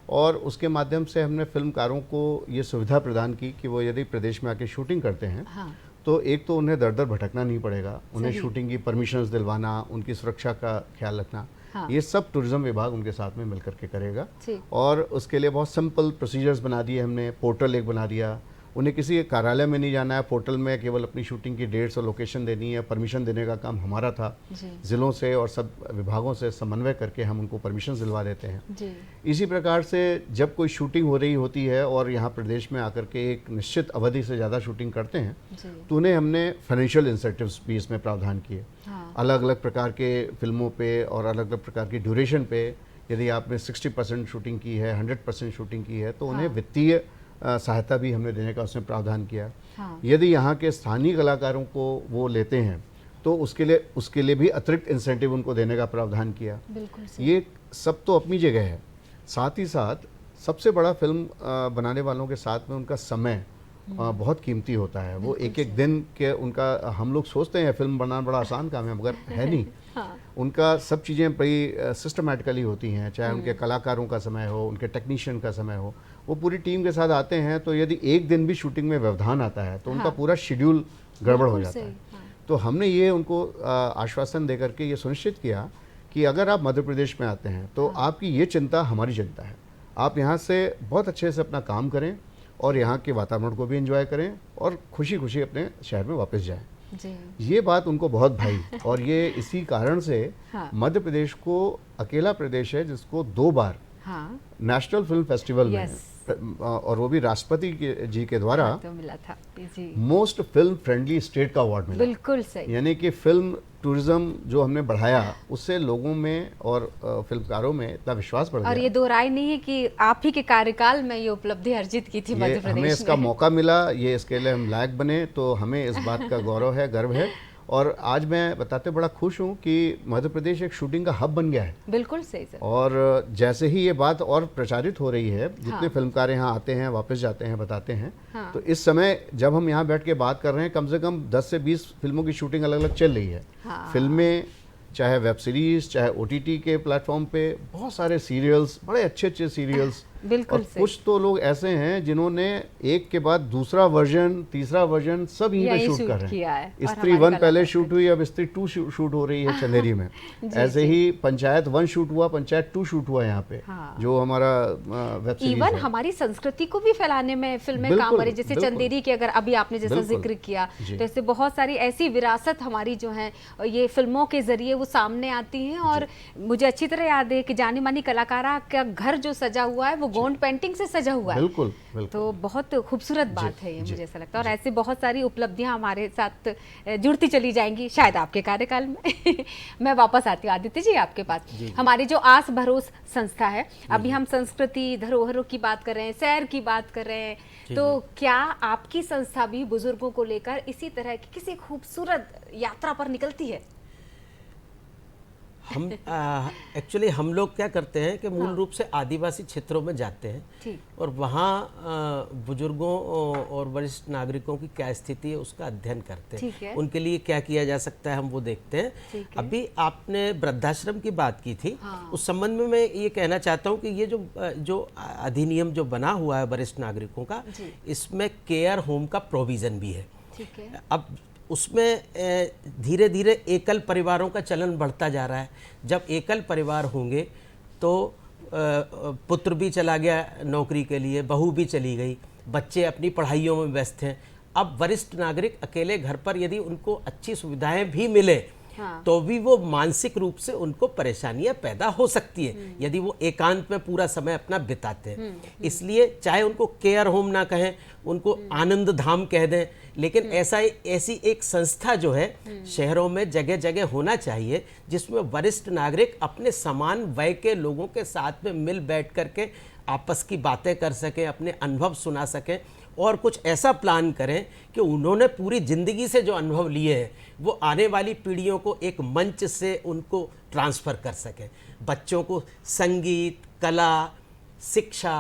Speaker 2: और उसके माध्यम से हमने फिल्मकारों को ये सुविधा प्रदान की कि वो यदि प्रदेश में आके शूटिंग करते हैं, हाँ, तो एक तो उन्हें दर दर भटकना नहीं पड़ेगा, उन्हें शूटिंग की परमिशंस दिलवाना, उनकी सुरक्षा का ख्याल रखना, हाँ, ये सब टूरिज्म विभाग उनके साथ में मिलकर के करेगा। और उसके लिए बहुत सिंपल प्रोसीजर्स बना दिए हमने, पोर्टल एक बना दिया, उन्हें किसी कार्यालय में नहीं जाना है, पोर्टल में केवल अपनी शूटिंग की डेट्स और लोकेशन देनी है। परमिशन देने का काम हमारा था, ज़िलों से और सब विभागों से समन्वय करके हम उनको परमिशन दिलवा देते हैं। इसी प्रकार से जब कोई शूटिंग हो रही होती है और यहाँ प्रदेश में आकर के एक निश्चित अवधि से ज़्यादा शूटिंग करते हैं, तो उन्हें हमने फाइनेंशियल इंसेंटिव्स भी इसमें प्रावधान किए, अलग अलग प्रकार के फिल्मों पे और अलग अलग प्रकार की ड्यूरेशन पे। यदि आपने 60% शूटिंग की है, 100% शूटिंग की है, तो उन्हें वित्तीय सहायता भी हमने देने का उसमें प्रावधान किया। हाँ। यदि यहाँ के स्थानीय कलाकारों को वो लेते हैं तो उसके लिए भी अतिरिक्त इंसेंटिव उनको देने का प्रावधान किया। ये सब तो अपनी जगह है, साथ ही साथ सबसे बड़ा फिल्म बनाने वालों के साथ में उनका समय बहुत कीमती होता है। वो एक एक दिन के उनका, हम लोग सोचते हैं फिल्म बनाना बड़ा आसान काम है, मगर है नहीं। हाँ। उनका सब चीज़ें बड़ी सिस्टमैटिकली होती हैं, चाहे उनके कलाकारों का समय हो, उनके टेक्नीशियन का समय हो, वो पूरी टीम के साथ आते हैं। तो यदि एक दिन भी शूटिंग में व्यवधान आता है तो उनका पूरा शेड्यूल गड़बड़ हो जाता है। तो हमने ये उनको आश्वासन देकर के ये सुनिश्चित किया कि अगर आप मध्य प्रदेश में आते हैं तो आपकी ये चिंता हमारी चिंता है, आप यहाँ से बहुत अच्छे से अपना काम करें और यहाँ के वातावरण को भी एंजॉय करें और खुशी खुशी अपने शहर में वापस जाएं। ये बात उनको बहुत भाई, और ये इसी कारण से मध्य प्रदेश को अकेला प्रदेश है जिसको 2 बार नेशनल फिल्म फेस्टिवल में, और वो भी राष्ट्रपति जी के द्वारा तो मिला था, मोस्ट फिल्म फ्रेंडली स्टेट का अवार्ड मिला। बिल्कुल सही। यानी कि फिल्म टूरिज्म जो हमने बढ़ाया, उससे लोगों में और फिल्मकारों में इतना विश्वास बढ़ गया।
Speaker 1: और ये दो राय नहीं है कि आप ही के कार्यकाल में ये उपलब्धि अर्जित की थी मध्य प्रदेश में।
Speaker 2: हमें इसका मौका मिला, ये इसके लिए हम लायक बने, तो हमें इस बात का गौरव है, गर्व है। और आज मैं बताते बड़ा खुश हूँ कि मध्य प्रदेश एक शूटिंग का हब बन गया है।
Speaker 1: बिल्कुल सही सर।
Speaker 2: और जैसे ही ये बात और प्रचारित हो रही है, जितने फिल्मकार यहाँ आते हैं, वापस जाते हैं, बताते हैं, तो इस समय जब हम यहाँ बैठ के बात कर रहे हैं, कम से कम 10 से 20 फिल्मों की शूटिंग अलग अलग चल रही है। फिल्में, चाहे वेब सीरीज, चाहे OTT के प्लेटफॉर्म पे, बहुत सारे सीरियल्स, बड़े अच्छे अच्छे सीरियल्स। बिल्कुल। और कुछ तो लोग ऐसे हैं जिन्होंने एक के बाद दूसरा वर्जन, तीसरा वर्जन सब यहीं पे शूट कर रहे हैं। स्त्री 1 पहले शूट हुई, अब स्त्री 2 शूट हो रही है चंदेरी में। ऐसे ही पंचायत 1 शूट हुआ, पंचायत 2 शूट हुआ यहाँ पे, जो हमारा वेब सीरीज
Speaker 1: इवन हमारी संस्कृति को भी फैलाने में फिल्में काम करें, जैसे चंदेरी की अगर अभी आपने जैसा जिक्र किया, तो ऐसे बहुत सारी ऐसी विरासत हमारी जो है ये फिल्मों के जरिए वो सामने आती हैं। और मुझे अच्छी तरह याद है कि जानी मानी कलाकारा का घर जो सजा हुआ है वो गोंड पेंटिंग से सजा हुआ है। बिल्कुल, बिल्कुल। तो बहुत खूबसूरत बात है ये, मुझे ऐसा लगता है। और ऐसे बहुत सारी उपलब्धियां हमारे साथ जुड़ती चली जाएंगी शायद आपके कार्यकाल में। मैं वापस आती हूँ आदित्य जी आपके पास। हमारी जो आस भरोस संस्था है, अभी हम संस्कृति धरोहरों की बात कर रहे हैं, सैर की बात कर रहे हैं, तो क्या आपकी संस्था भी बुजुर्गों को लेकर इसी तरह की किसी खूबसूरत यात्रा पर निकलती है?
Speaker 3: हम एक्चुअली हम लोग क्या करते हैं कि मूल रूप से आदिवासी क्षेत्रों में जाते हैं और वहाँ बुजुर्गों और वरिष्ठ नागरिकों की क्या स्थिति है उसका अध्ययन करते हैं। उनके लिए क्या किया जा सकता है हम वो देखते हैं। अभी आपने वृद्धाश्रम की बात की थी, उस संबंध में मैं ये कहना चाहता हूँ कि ये जो अधिनियम जो बना हुआ है वरिष्ठ नागरिकों का, इसमें केयर होम का प्रोविज़न भी है। अब उसमें धीरे धीरे एकल परिवारों का चलन बढ़ता जा रहा है। जब एकल परिवार होंगे तो पुत्र भी चला गया नौकरी के लिए, बहू भी चली गई, बच्चे अपनी पढ़ाइयों में व्यस्त हैं। अब वरिष्ठ नागरिक अकेले घर पर यदि उनको अच्छी सुविधाएं भी मिले तो भी वो मानसिक रूप से उनको परेशानियां पैदा हो सकती है यदि वो एकांत में पूरा समय अपना बिताते हैं। इसलिए चाहे उनको केयर होम ना कहें, उनको आनंद धाम कह दें, लेकिन ऐसी एक संस्था जो है शहरों में जगह जगह होना चाहिए जिसमें वरिष्ठ नागरिक अपने समान वय के लोगों के साथ में मिल बैठ करके आपस की बातें कर सकें, अपने अनुभव सुना सकें और कुछ ऐसा प्लान करें कि उन्होंने पूरी ज़िंदगी से जो अनुभव लिए हैं वो आने वाली पीढ़ियों को एक मंच से उनको ट्रांसफ़र कर सकें। बच्चों को संगीत, कला, शिक्षा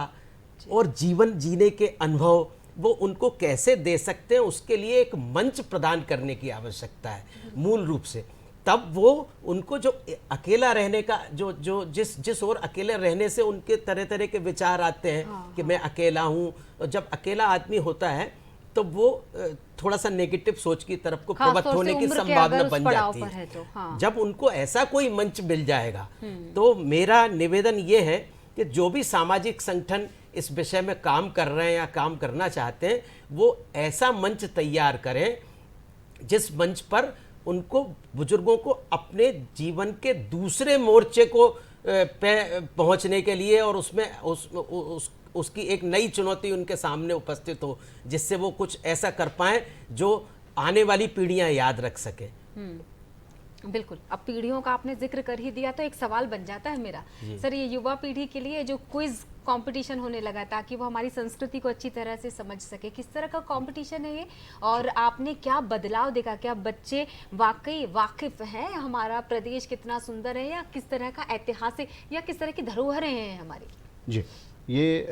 Speaker 3: और जीवन जीने के अनुभव वो उनको कैसे दे सकते हैं, उसके लिए एक मंच प्रदान करने की आवश्यकता है मूल रूप से। तब वो उनको जो अकेला रहने का जो जिस ओर अकेले रहने से उनके तरह तरह के विचार आते हैं कि मैं अकेला हूँ, और जब अकेला आदमी होता है तो वो थोड़ा सा नेगेटिव सोच की तरफ को प्रवृत्त होने की संभावना बन जाती है। जब उनको ऐसा कोई मंच मिल जाएगा तो मेरा निवेदन ये है कि जो भी सामाजिक संगठन इस विषय में काम कर रहे हैं या काम करना चाहते हैं वो ऐसा मंच तैयार करें जिस मंच पर उनको, बुजुर्गों को अपने जीवन के दूसरे मोर्चे को पे पहुंचने के लिए और उसमें उसकी एक नई चुनौती उनके सामने उपस्थित हो, जिससे वो कुछ ऐसा कर पाएं जो आने वाली पीढ़ियां याद रख सके।
Speaker 1: बिल्कुल, अब पीढ़ियों का आपने जिक्र कर ही दिया तो एक सवाल बन जाता है मेरा, सर ये युवा पीढ़ी के लिए जो क्विज कंपटीशन होने लगा ताकि वो हमारी संस्कृति को अच्छी तरह से समझ सके, किस तरह का कंपटीशन है ये और आपने क्या बदलाव देखा? क्या बच्चे वाकई वाकिफ हैं हमारा प्रदेश कितना सुंदर है, या किस तरह का ऐतिहासिक या किस तरह की धरोहरें हैं हमारी?
Speaker 2: जी, ये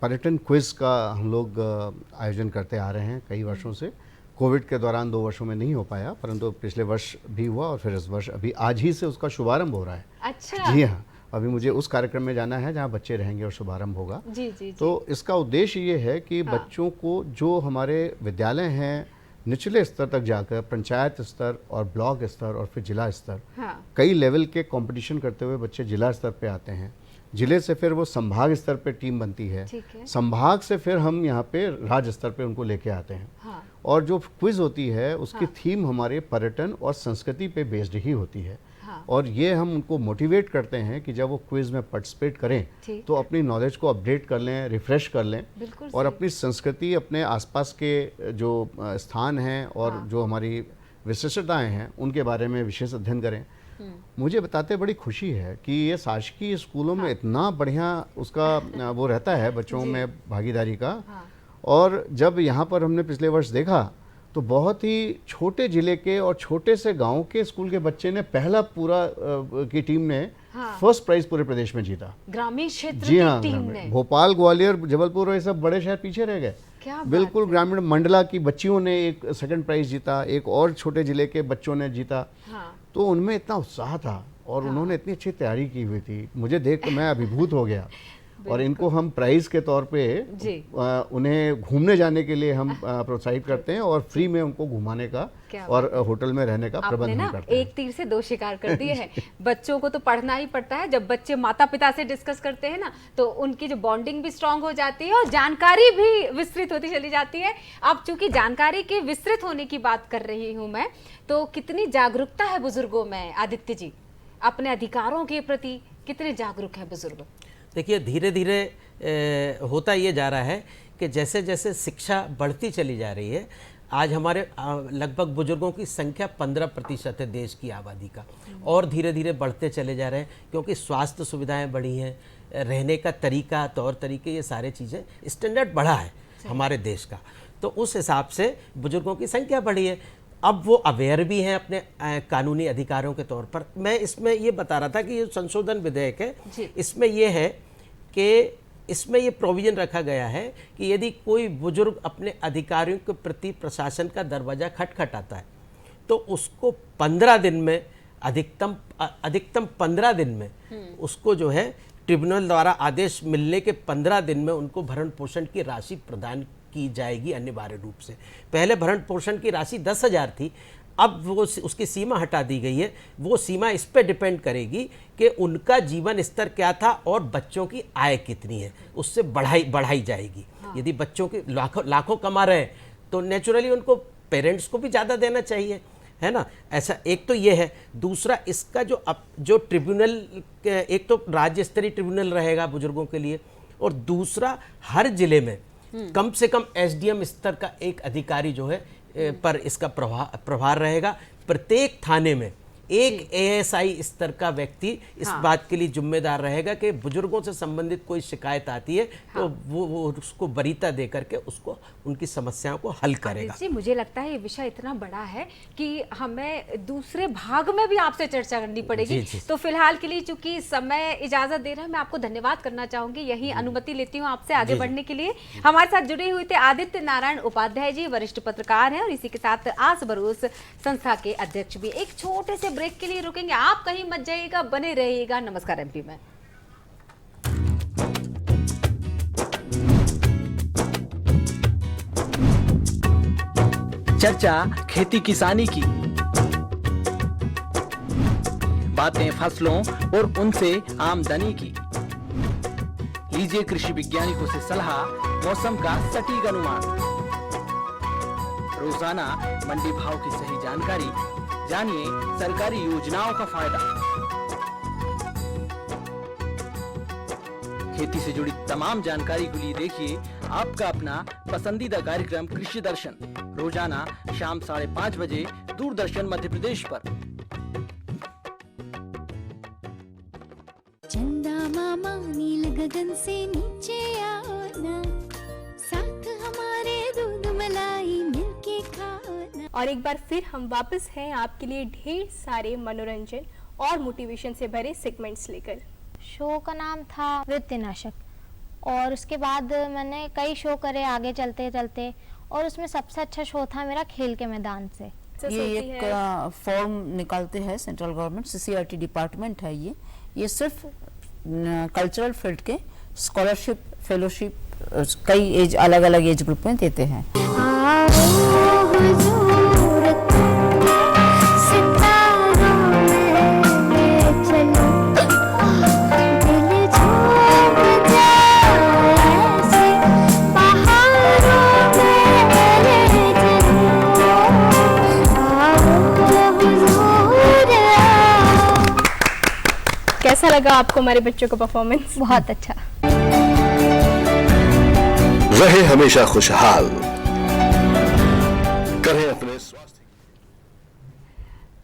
Speaker 2: पर्यटन क्विज का हम लोग आयोजन करते आ रहे हैं कई वर्षों से। कोविड के दौरान 2 वर्षों में नहीं हो पाया, परंतु पिछले वर्ष भी हुआ और फिर इस वर्ष अभी आज ही से उसका शुभारंभ हो रहा है।
Speaker 1: अच्छा।
Speaker 2: जी हाँ, अभी मुझे उस कार्यक्रम में जाना है जहाँ बच्चे रहेंगे और शुभारंभ होगा।
Speaker 1: जी।
Speaker 2: तो इसका उद्देश्य ये है कि बच्चों को जो हमारे विद्यालय हैं निचले स्तर तक जाकर पंचायत स्तर और ब्लॉक स्तर और फिर जिला स्तर, कई लेवल के कंपटीशन करते हुए बच्चे जिला स्तर पे आते हैं। जिले से फिर वो संभाग स्तर पे टीम बनती है, संभाग से फिर हम यहाँ पे राज्य स्तर पे उनको लेके आते हैं। और जो क्विज होती है उसकी थीम हमारे पर्यटन और संस्कृति पे बेस्ड ही होती है। और ये हम उनको मोटिवेट करते हैं कि जब वो क्विज में पार्टिसिपेट करें तो अपनी नॉलेज को अपडेट कर लें, रिफ्रेश कर लें और अपनी संस्कृति, अपने आसपास के जो स्थान हैं और जो हमारी विशिष्टताएं हैं उनके बारे में विशेष अध्ययन करें। मुझे बताते बड़ी खुशी है कि ये शासकीय स्कूलों में इतना बढ़िया उसका वो रहता है बच्चों में भागीदारी का। और जब यहाँ पर हमने पिछले वर्ष देखा तो बहुत ही छोटे जिले के और छोटे से गांव के स्कूल के बच्चे ने पहला पूरा की टीम ने फर्स्ट प्राइज पूरे प्रदेश में जीता।
Speaker 1: ग्रामीण क्षेत्र
Speaker 2: जी
Speaker 1: की
Speaker 2: हाँ,
Speaker 1: टीम ने।
Speaker 2: भोपाल, ग्वालियर, जबलपुर और ये सब बड़े शहर पीछे रह गए। बिल्कुल, ग्रामीण मंडला की बच्चियों ने एक सेकंड प्राइज जीता, एक और छोटे जिले के बच्चों ने जीता। तो उनमें इतना उत्साह था और उन्होंने इतनी अच्छी तैयारी की हुई थी, मुझे देख कर मैं अभिभूत हो गया। और इनको हम प्राइज के तौर पे उन्हें घूमने जाने के लिए हम प्रोत्साहित करते हैं और फ्री में उनको घुमाने का और होटल में रहने का प्रबंध हम करते हैं।
Speaker 1: एक तीर से 2 शिकार कर दिए हैं। बच्चों को तो पढ़ना ही पड़ता है, जब बच्चे माता पिता से डिस्कस करते हैं ना तो उनकी जो बॉन्डिंग भी स्ट्रांग हो जाती है और जानकारी भी विस्तृत होती चली जाती है। अब चूंकि जानकारी के विस्तृत होने की बात कर रही हूँ मैं, तो कितनी जागरूकता है बुजुर्गों में आदित्य जी, अपने अधिकारों के प्रति कितने जागरूक है बुजुर्ग?
Speaker 3: देखिए, धीरे धीरे होता ये जा रहा है कि जैसे जैसे शिक्षा बढ़ती चली जा रही है, आज हमारे लगभग बुजुर्गों की संख्या 15% है देश की आबादी का, और धीरे धीरे बढ़ते चले जा रहे हैं क्योंकि स्वास्थ्य सुविधाएं बढ़ी हैं, रहने का तरीका, तौर तरीके, ये सारे चीज़ें, स्टैंडर्ड बढ़ा है हमारे देश का। तो उस हिसाब से बुजुर्गों की संख्या बढ़ी है। अब वो अवेयर भी हैं अपने कानूनी अधिकारों के तौर पर। मैं इसमें ये बता रहा था कि ये संशोधन विधेयक है, इसमें ये है कि इसमें ये प्रोविजन रखा गया है कि यदि कोई बुजुर्ग अपने अधिकारियों के प्रति प्रशासन का दरवाज़ा खटखटाता है तो उसको 15 दिन में, अधिकतम 15 दिन में उसको जो है ट्रिब्यूनल द्वारा आदेश मिलने के 15 दिन में उनको भरण पोषण की राशि प्रदान की जाएगी अनिवार्य रूप से। पहले भरण पोषण की राशि 10,000 थी, अब वो उसकी सीमा हटा दी गई है। वो सीमा इस पे डिपेंड करेगी कि उनका जीवन स्तर क्या था और बच्चों की आय कितनी है, उससे बढ़ाई जाएगी। यदि बच्चों के लाखों कमा रहे हैं तो नेचुरली उनको पेरेंट्स को भी ज़्यादा देना चाहिए। है ना। ऐसा एक तो ये है। दूसरा इसका जो ट्रिब्यूनल, एक तो राज्य स्तरीय ट्रिब्यूनल रहेगा बुजुर्गों के लिए, और दूसरा हर जिले में कम से कम एसडीएम स्तर का एक अधिकारी जो है पर इसका प्रभार रहेगा। प्रत्येक थाने में एक एएसआई स्तर का व्यक्ति इस बात के लिए जिम्मेदार रहेगा कि बुजुर्गों से संबंधित कोई शिकायत आती है तो वो उसको वरीयता दे करके उसको उनकी समस्याओं को हल करेगा।
Speaker 1: जी, मुझे लगता है ये विषय इतना बड़ा है कि हमें दूसरे भाग में भी आपसे चर्चा करनी पड़ेगी। जी। तो फिलहाल के लिए चूंकि समय इजाजत दे रहा है, मैं आपको धन्यवाद करना चाहूंगी, यही अनुमति लेती हूँ आपसे आगे बढ़ने के लिए। हमारे साथ जुड़े हुए थे आदित्य नारायण उपाध्याय जी, वरिष्ठ पत्रकार हैं और इसी के साथ आस भरोस संस्था के अध्यक्ष भी। एक छोटे से ब्रेक के लिए रुकेंगे, आप कहीं मत जाइएगा, बने रहिएगा नमस्कार एमपी में।
Speaker 4: चर्चा खेती किसानी की, बातें फसलों और उनसे आमदनी की। लीजिए कृषि वैज्ञानिकों से सलाह, मौसम का सटीक अनुमान, रोजाना मंडी भाव की सही जानकारी, जानिए सरकारी योजनाओं का फायदा। खेती से जुड़ी तमाम जानकारी के लिए देखिए आपका अपना पसंदीदा कार्यक्रम कृषि दर्शन, रोजाना शाम 5:30 बजे दूरदर्शन मध्य प्रदेश पर।
Speaker 5: चंदा मामा नील गगन से नीचे आना, साथ हमारे दूध मलाई मिलके खाना।
Speaker 6: और एक बार फिर हम वापस हैं आपके लिए ढेर सारे मनोरंजन और मोटिवेशन से भरे सेगमेंट्स लेकर।
Speaker 7: शो का नाम था वृत्तिनाशक, और उसके बाद मैंने कई शो करे आगे चलते चलते, और उसमें सबसे अच्छा शो था मेरा खेल के मैदान से।
Speaker 8: ये एक फॉर्म निकालते हैं सेंट्रल गवर्नमेंट, सीसीआरटी डिपार्टमेंट है ये सिर्फ कल्चरल फील्ड के स्कॉलरशिप फेलोशिप कई एज अलग अलग एज ग्रुप में देते हैं।
Speaker 6: कैसा लगा आपको हमारे बच्चों का परफॉर्मेंस?
Speaker 7: बहुत अच्छा।
Speaker 9: रहे हमेशा खुशहाल, करें अपने स्वास्थ्य।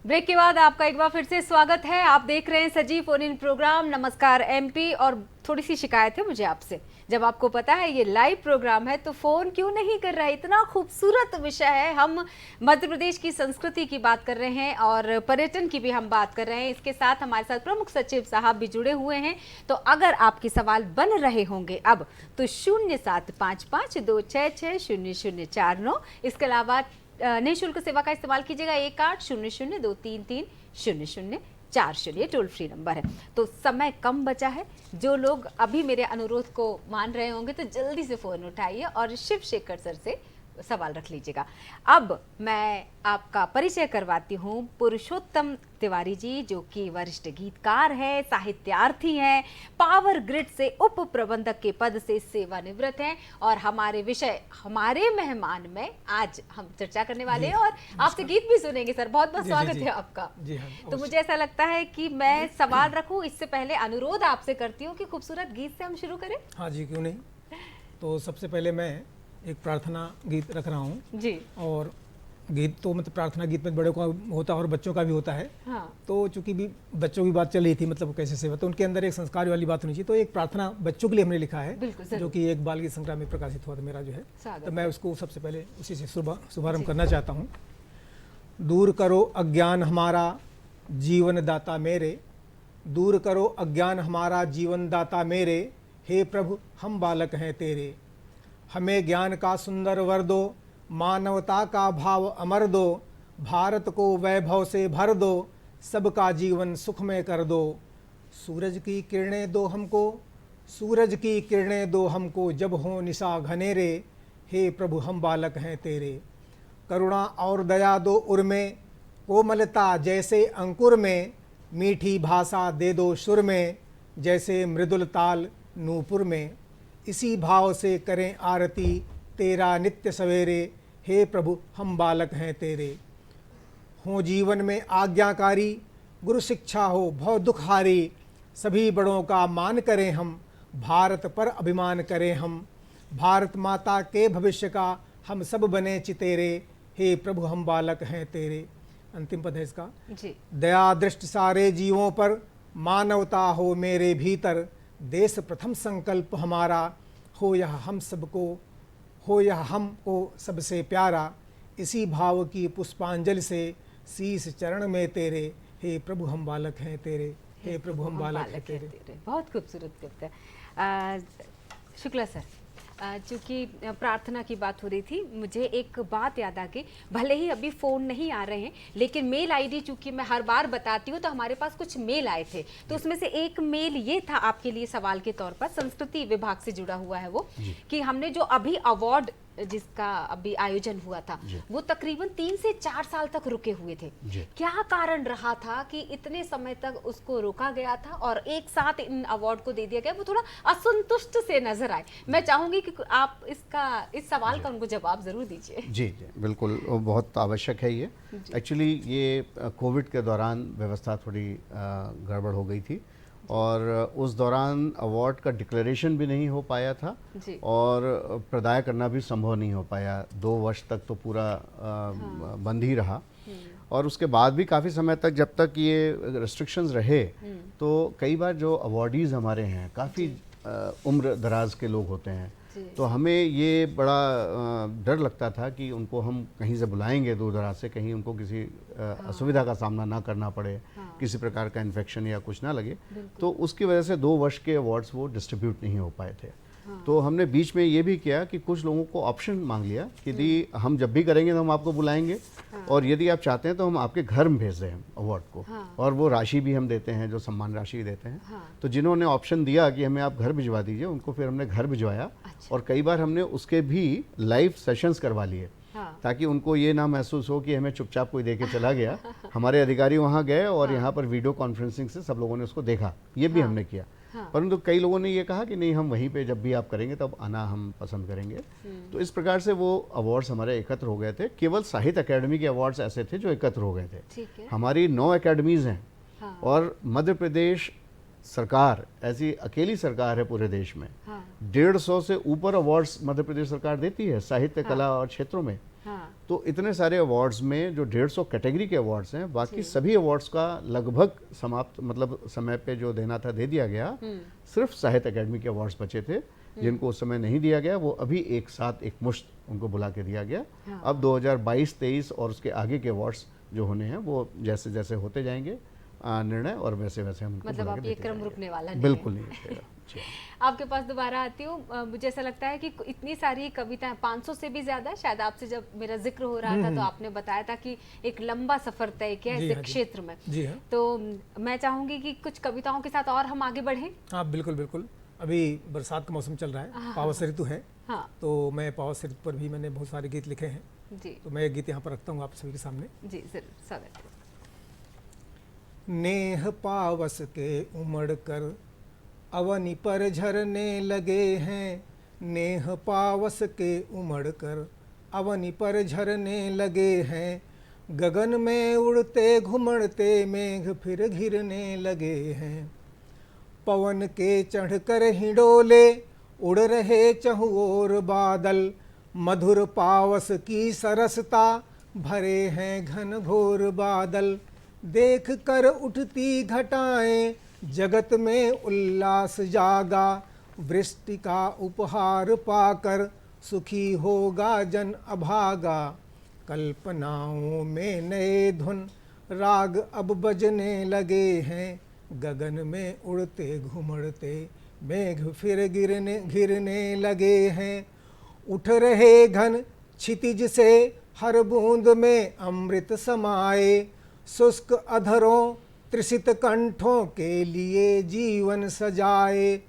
Speaker 1: ब्रेक के बाद आपका एक बार फिर से स्वागत है। आप देख रहे हैं सजीव फोन इन प्रोग्राम नमस्कार एमपी। और थोड़ी सी शिकायत है मुझे आपसे, जब आपको पता है ये लाइव प्रोग्राम है तो फोन क्यों नहीं कर रहा है? इतना खूबसूरत विषय है, हम मध्य प्रदेश की संस्कृति की बात कर रहे हैं और पर्यटन की भी हम बात कर रहे हैं। इसके साथ हमारे साथ प्रमुख सचिव साहब भी जुड़े हुए हैं। तो अगर आपके सवाल बन रहे होंगे अब तो 075526600049। इसके अलावा निःशुल्क सेवा का इस्तेमाल कीजिएगा 180023300040 टोल फ्री नंबर है। तो समय कम बचा है, जो लोग अभी मेरे अनुरोध को मान रहे होंगे तो जल्दी से फोन उठाइए और शिव शेखर सर से सवाल रख लीजिएगा। अब मैं आपका परिचय करवाती हूँ पुरुषोत्तम तिवारी जी, जो कि वरिष्ठ गीतकार हैं, साहित्यार्थी हैं, पावर ग्रिड से उप प्रबंधक के पद से सेवानिवृत्त हैं और हमारे विषय हमारे मेहमान में आज हम चर्चा करने वाले हैं और आपसे गीत भी सुनेंगे। सर बहुत बहुत स्वागत है आपका। तो मुझे ऐसा लगता है कि मैं सवाल रखूं इससे पहले अनुरोध आपसे करती हूँ कि खूबसूरत गीत से हम शुरू करें।
Speaker 10: हाँ जी, क्यों नहीं। तो सबसे पहले मैं एक प्रार्थना गीत रख रहा हूँ जी। और गीत तो मतलब प्रार्थना गीत में बड़ों का होता है और बच्चों का भी होता है। हाँ। तो चूंकि भी बच्चों की बात चल रही थी, मतलब कैसे सेवा, तो उनके अंदर एक संस्कार वाली बात होनी चाहिए। तो एक प्रार्थना बच्चों के लिए हमने लिखा है, जो कि एक बाल गीत संग्रह में प्रकाशित हुआ था मेरा जो है। तो मैं उसको सबसे पहले उसी से शुभारंभ करना चाहता हूँ। दूर करो अज्ञान हमारा जीवन दाता मेरे, दूर करो अज्ञान हमारा जीवन दाता मेरे, हे प्रभु हम बालक हैं तेरे। हमें ज्ञान का सुंदर वर दो, मानवता का भाव अमर दो, भारत को वैभव से भर दो, सबका जीवन सुखमय कर दो। सूरज की किरणें दो हमको, सूरज की किरणें दो हमको, जब हो निशा घनेरे, हे प्रभु हम बालक हैं तेरे। करुणा और दया दो उर्में, कोमलता जैसे अंकुर में, मीठी भाषा दे दो सुर में, जैसे मृदुल ताल नूपुर में। इसी भाव से करें आरती तेरा नित्य सवेरे, हे प्रभु हम बालक हैं तेरे। हो जीवन में आज्ञाकारी, गुरु शिक्षा हो भव दुखारी, सभी बड़ों का मान करें हम, भारत पर अभिमान करें हम, भारत माता के भविष्य का हम सब बने चितेरे, हे प्रभु हम बालक हैं तेरे। अंतिम पद है इसका
Speaker 1: जी।
Speaker 10: दया दृष्टि सारे जीवों पर, मानवता हो मेरे भीतर, देश प्रथम संकल्प हमारा, हो यह हम सबको, हो यह हमको सबसे प्यारा, इसी भाव की पुष्पांजलि से शीश चरण में तेरे, हे प्रभु हम बालक हैं तेरे, हे प्रभु हम बालक हैं तेरे।
Speaker 1: बहुत खूबसूरत कविता है। शुक्ला सर, चूँकि प्रार्थना की बात हो रही थी, मुझे एक बात याद आ गई। भले ही अभी फ़ोन नहीं आ रहे हैं, लेकिन मेल आईडी चूँकि मैं हर बार बताती हूँ, तो हमारे पास कुछ मेल आए थे। तो उसमें से एक मेल ये था आपके लिए सवाल के तौर पर, संस्कृति विभाग से जुड़ा हुआ है वो, कि हमने जो अभी अवार्ड जिसका अभी आयोजन हुआ था, वो तकरीबन 3 से 4 साल तक रुके हुए थे। क्या कारण रहा था कि इतने समय तक उसको रोका गया था और एक साथ इन अवार्ड को दे दिया गया? वो थोड़ा असंतुष्ट से नजर आए। मैं चाहूंगी कि आप इस सवाल का उनको जवाब जरूर दीजिए।
Speaker 2: जी जी बिल्कुल, बहुत आवश्यक है ये। एक्चुअली ये कोविड के दौरान व्यवस्था थोड़ी गड़बड़ हो गई थी और उस दौरान अवार्ड का डिक्लेरेशन भी नहीं हो पाया था और प्रदाय करना भी संभव नहीं हो पाया। 2 वर्ष तक तो पूरा बंद ही रहा और उसके बाद भी काफ़ी समय तक, जब तक ये रेस्ट्रिक्शंस रहे, तो कई बार जो अवार्डीज़ हमारे हैं काफ़ी उम्र दराज के लोग होते हैं, तो हमें ये बड़ा डर लगता था कि उनको हम कहीं से बुलाएंगे दूर दराज से, कहीं उनको किसी असुविधा का सामना ना करना पड़े, किसी प्रकार का इन्फेक्शन या कुछ ना लगे। तो उसकी वजह से 2 वर्ष के अवार्ड्स वो डिस्ट्रीब्यूट नहीं हो पाए थे। तो हमने बीच में ये भी किया कि कुछ लोगों को ऑप्शन मांग लिया कि यदि हम जब भी करेंगे तो हम आपको बुलाएंगे और यदि आप चाहते हैं तो हम आपके घर में भेज दें अवार्ड को, और वो राशि भी हम देते हैं, जो सम्मान राशि देते हैं। तो जिन्होंने ऑप्शन दिया कि हमें आप घर भिजवा दीजिए, उनको फिर हमने घर भिजवाया। और कई बार हमने उसके भी लाइव सेशंस करवा लिए ताकि उनको ये ना महसूस हो कि हमें चुपचाप कोई दे के चला गया। हमारे अधिकारी वहाँ गए और यहाँ पर वीडियो कॉन्फ्रेंसिंग से सब लोगों ने उसको देखा, ये भी हमने किया। परंतु कई लोगों ने ये कहा कि नहीं, हम वहीं पे जब भी आप करेंगे तब आना हम पसंद करेंगे। तो इस प्रकार से वो अवार्ड्स हमारे एकत्र हो गए थे। केवल साहित्य अकेडमी के अवार्ड्स ऐसे थे जो एकत्र हो गए थे। हमारी 9 अकेडमीज हैं और मध्य प्रदेश सरकार ऐसी अकेली सरकार है पूरे देश में। 150 से ऊपर अवार्ड्स मध्य प्रदेश सरकार देती है साहित्य, कला और क्षेत्रों में। तो इतने सारे अवार्ड्स में जो 150 कैटेगरी के अवार्ड्स हैं, बाकी सभी अवार्ड्स का लगभग समाप्त, मतलब समय पे जो देना था दे दिया गया। सिर्फ साहित्य अकेडमी के अवार्ड्स बचे थे जिनको उस समय नहीं दिया गया, वो अभी एक साथ एक मुश्त उनको बुला के दिया गया। अब 2022-23 और उसके आगे के अवार्ड्स जो होने हैं वो जैसे जैसे होते जाएंगे निर्णय, और वैसे वैसे हम,
Speaker 1: मतलब आप ये क्रम रुकने वाला नहीं
Speaker 2: बिल्कुल नहीं।
Speaker 1: आपके पास दोबारा आती हूँ। मुझे ऐसा लगता है कि इतनी सारी कविताएं, 500 से भी ज्यादा, शायद आपसे जब मेरा जिक्र हो रहा था तो आपने बताया था कि एक लंबा सफर तय किया इस क्षेत्र में। तो मैं चाहूंगी कि कुछ कविताओं के साथ और हम आगे बढ़ें।
Speaker 10: हाँ बिल्कुल बिल्कुल। अभी बरसात का मौसम चल रहा है, पावस ऋतु है। तो मैं पावस ऋतु पर भी मैंने बहुत सारे गीत लिखे हैं जी। तो मैं एक गीत यहाँ पर रखता हूँ आप सभी के सामने।
Speaker 1: जी जरूर, स्वागत है।
Speaker 10: नेह पावस के उमड़ कर अवनी पर झरने लगे हैं, नेह पावस के उमड़ कर अवनी पर झरने लगे हैं, गगन में उड़ते घुमड़ते मेघ फिर घिरने लगे हैं, पवन के चढ़कर हिडोले उड़ रहे चहुओर बादल, मधुर पावस की सरसता भरे हैं घन घोर बादल, देख कर उठती घटाएं जगत में उल्लास जागा, वृष्टि का उपहार पाकर सुखी होगा जन अभागा, कल्पनाओं में नए धुन राग अब बजने लगे हैं, गगन में उड़ते घुमड़ते मेघ फिर घिरने लगे हैं, उठ रहे घन क्षितिज से हर बूंद में अमृत समाए, शुष्क अधरों त्रिषित कंठों के लिए जीवन सजाए,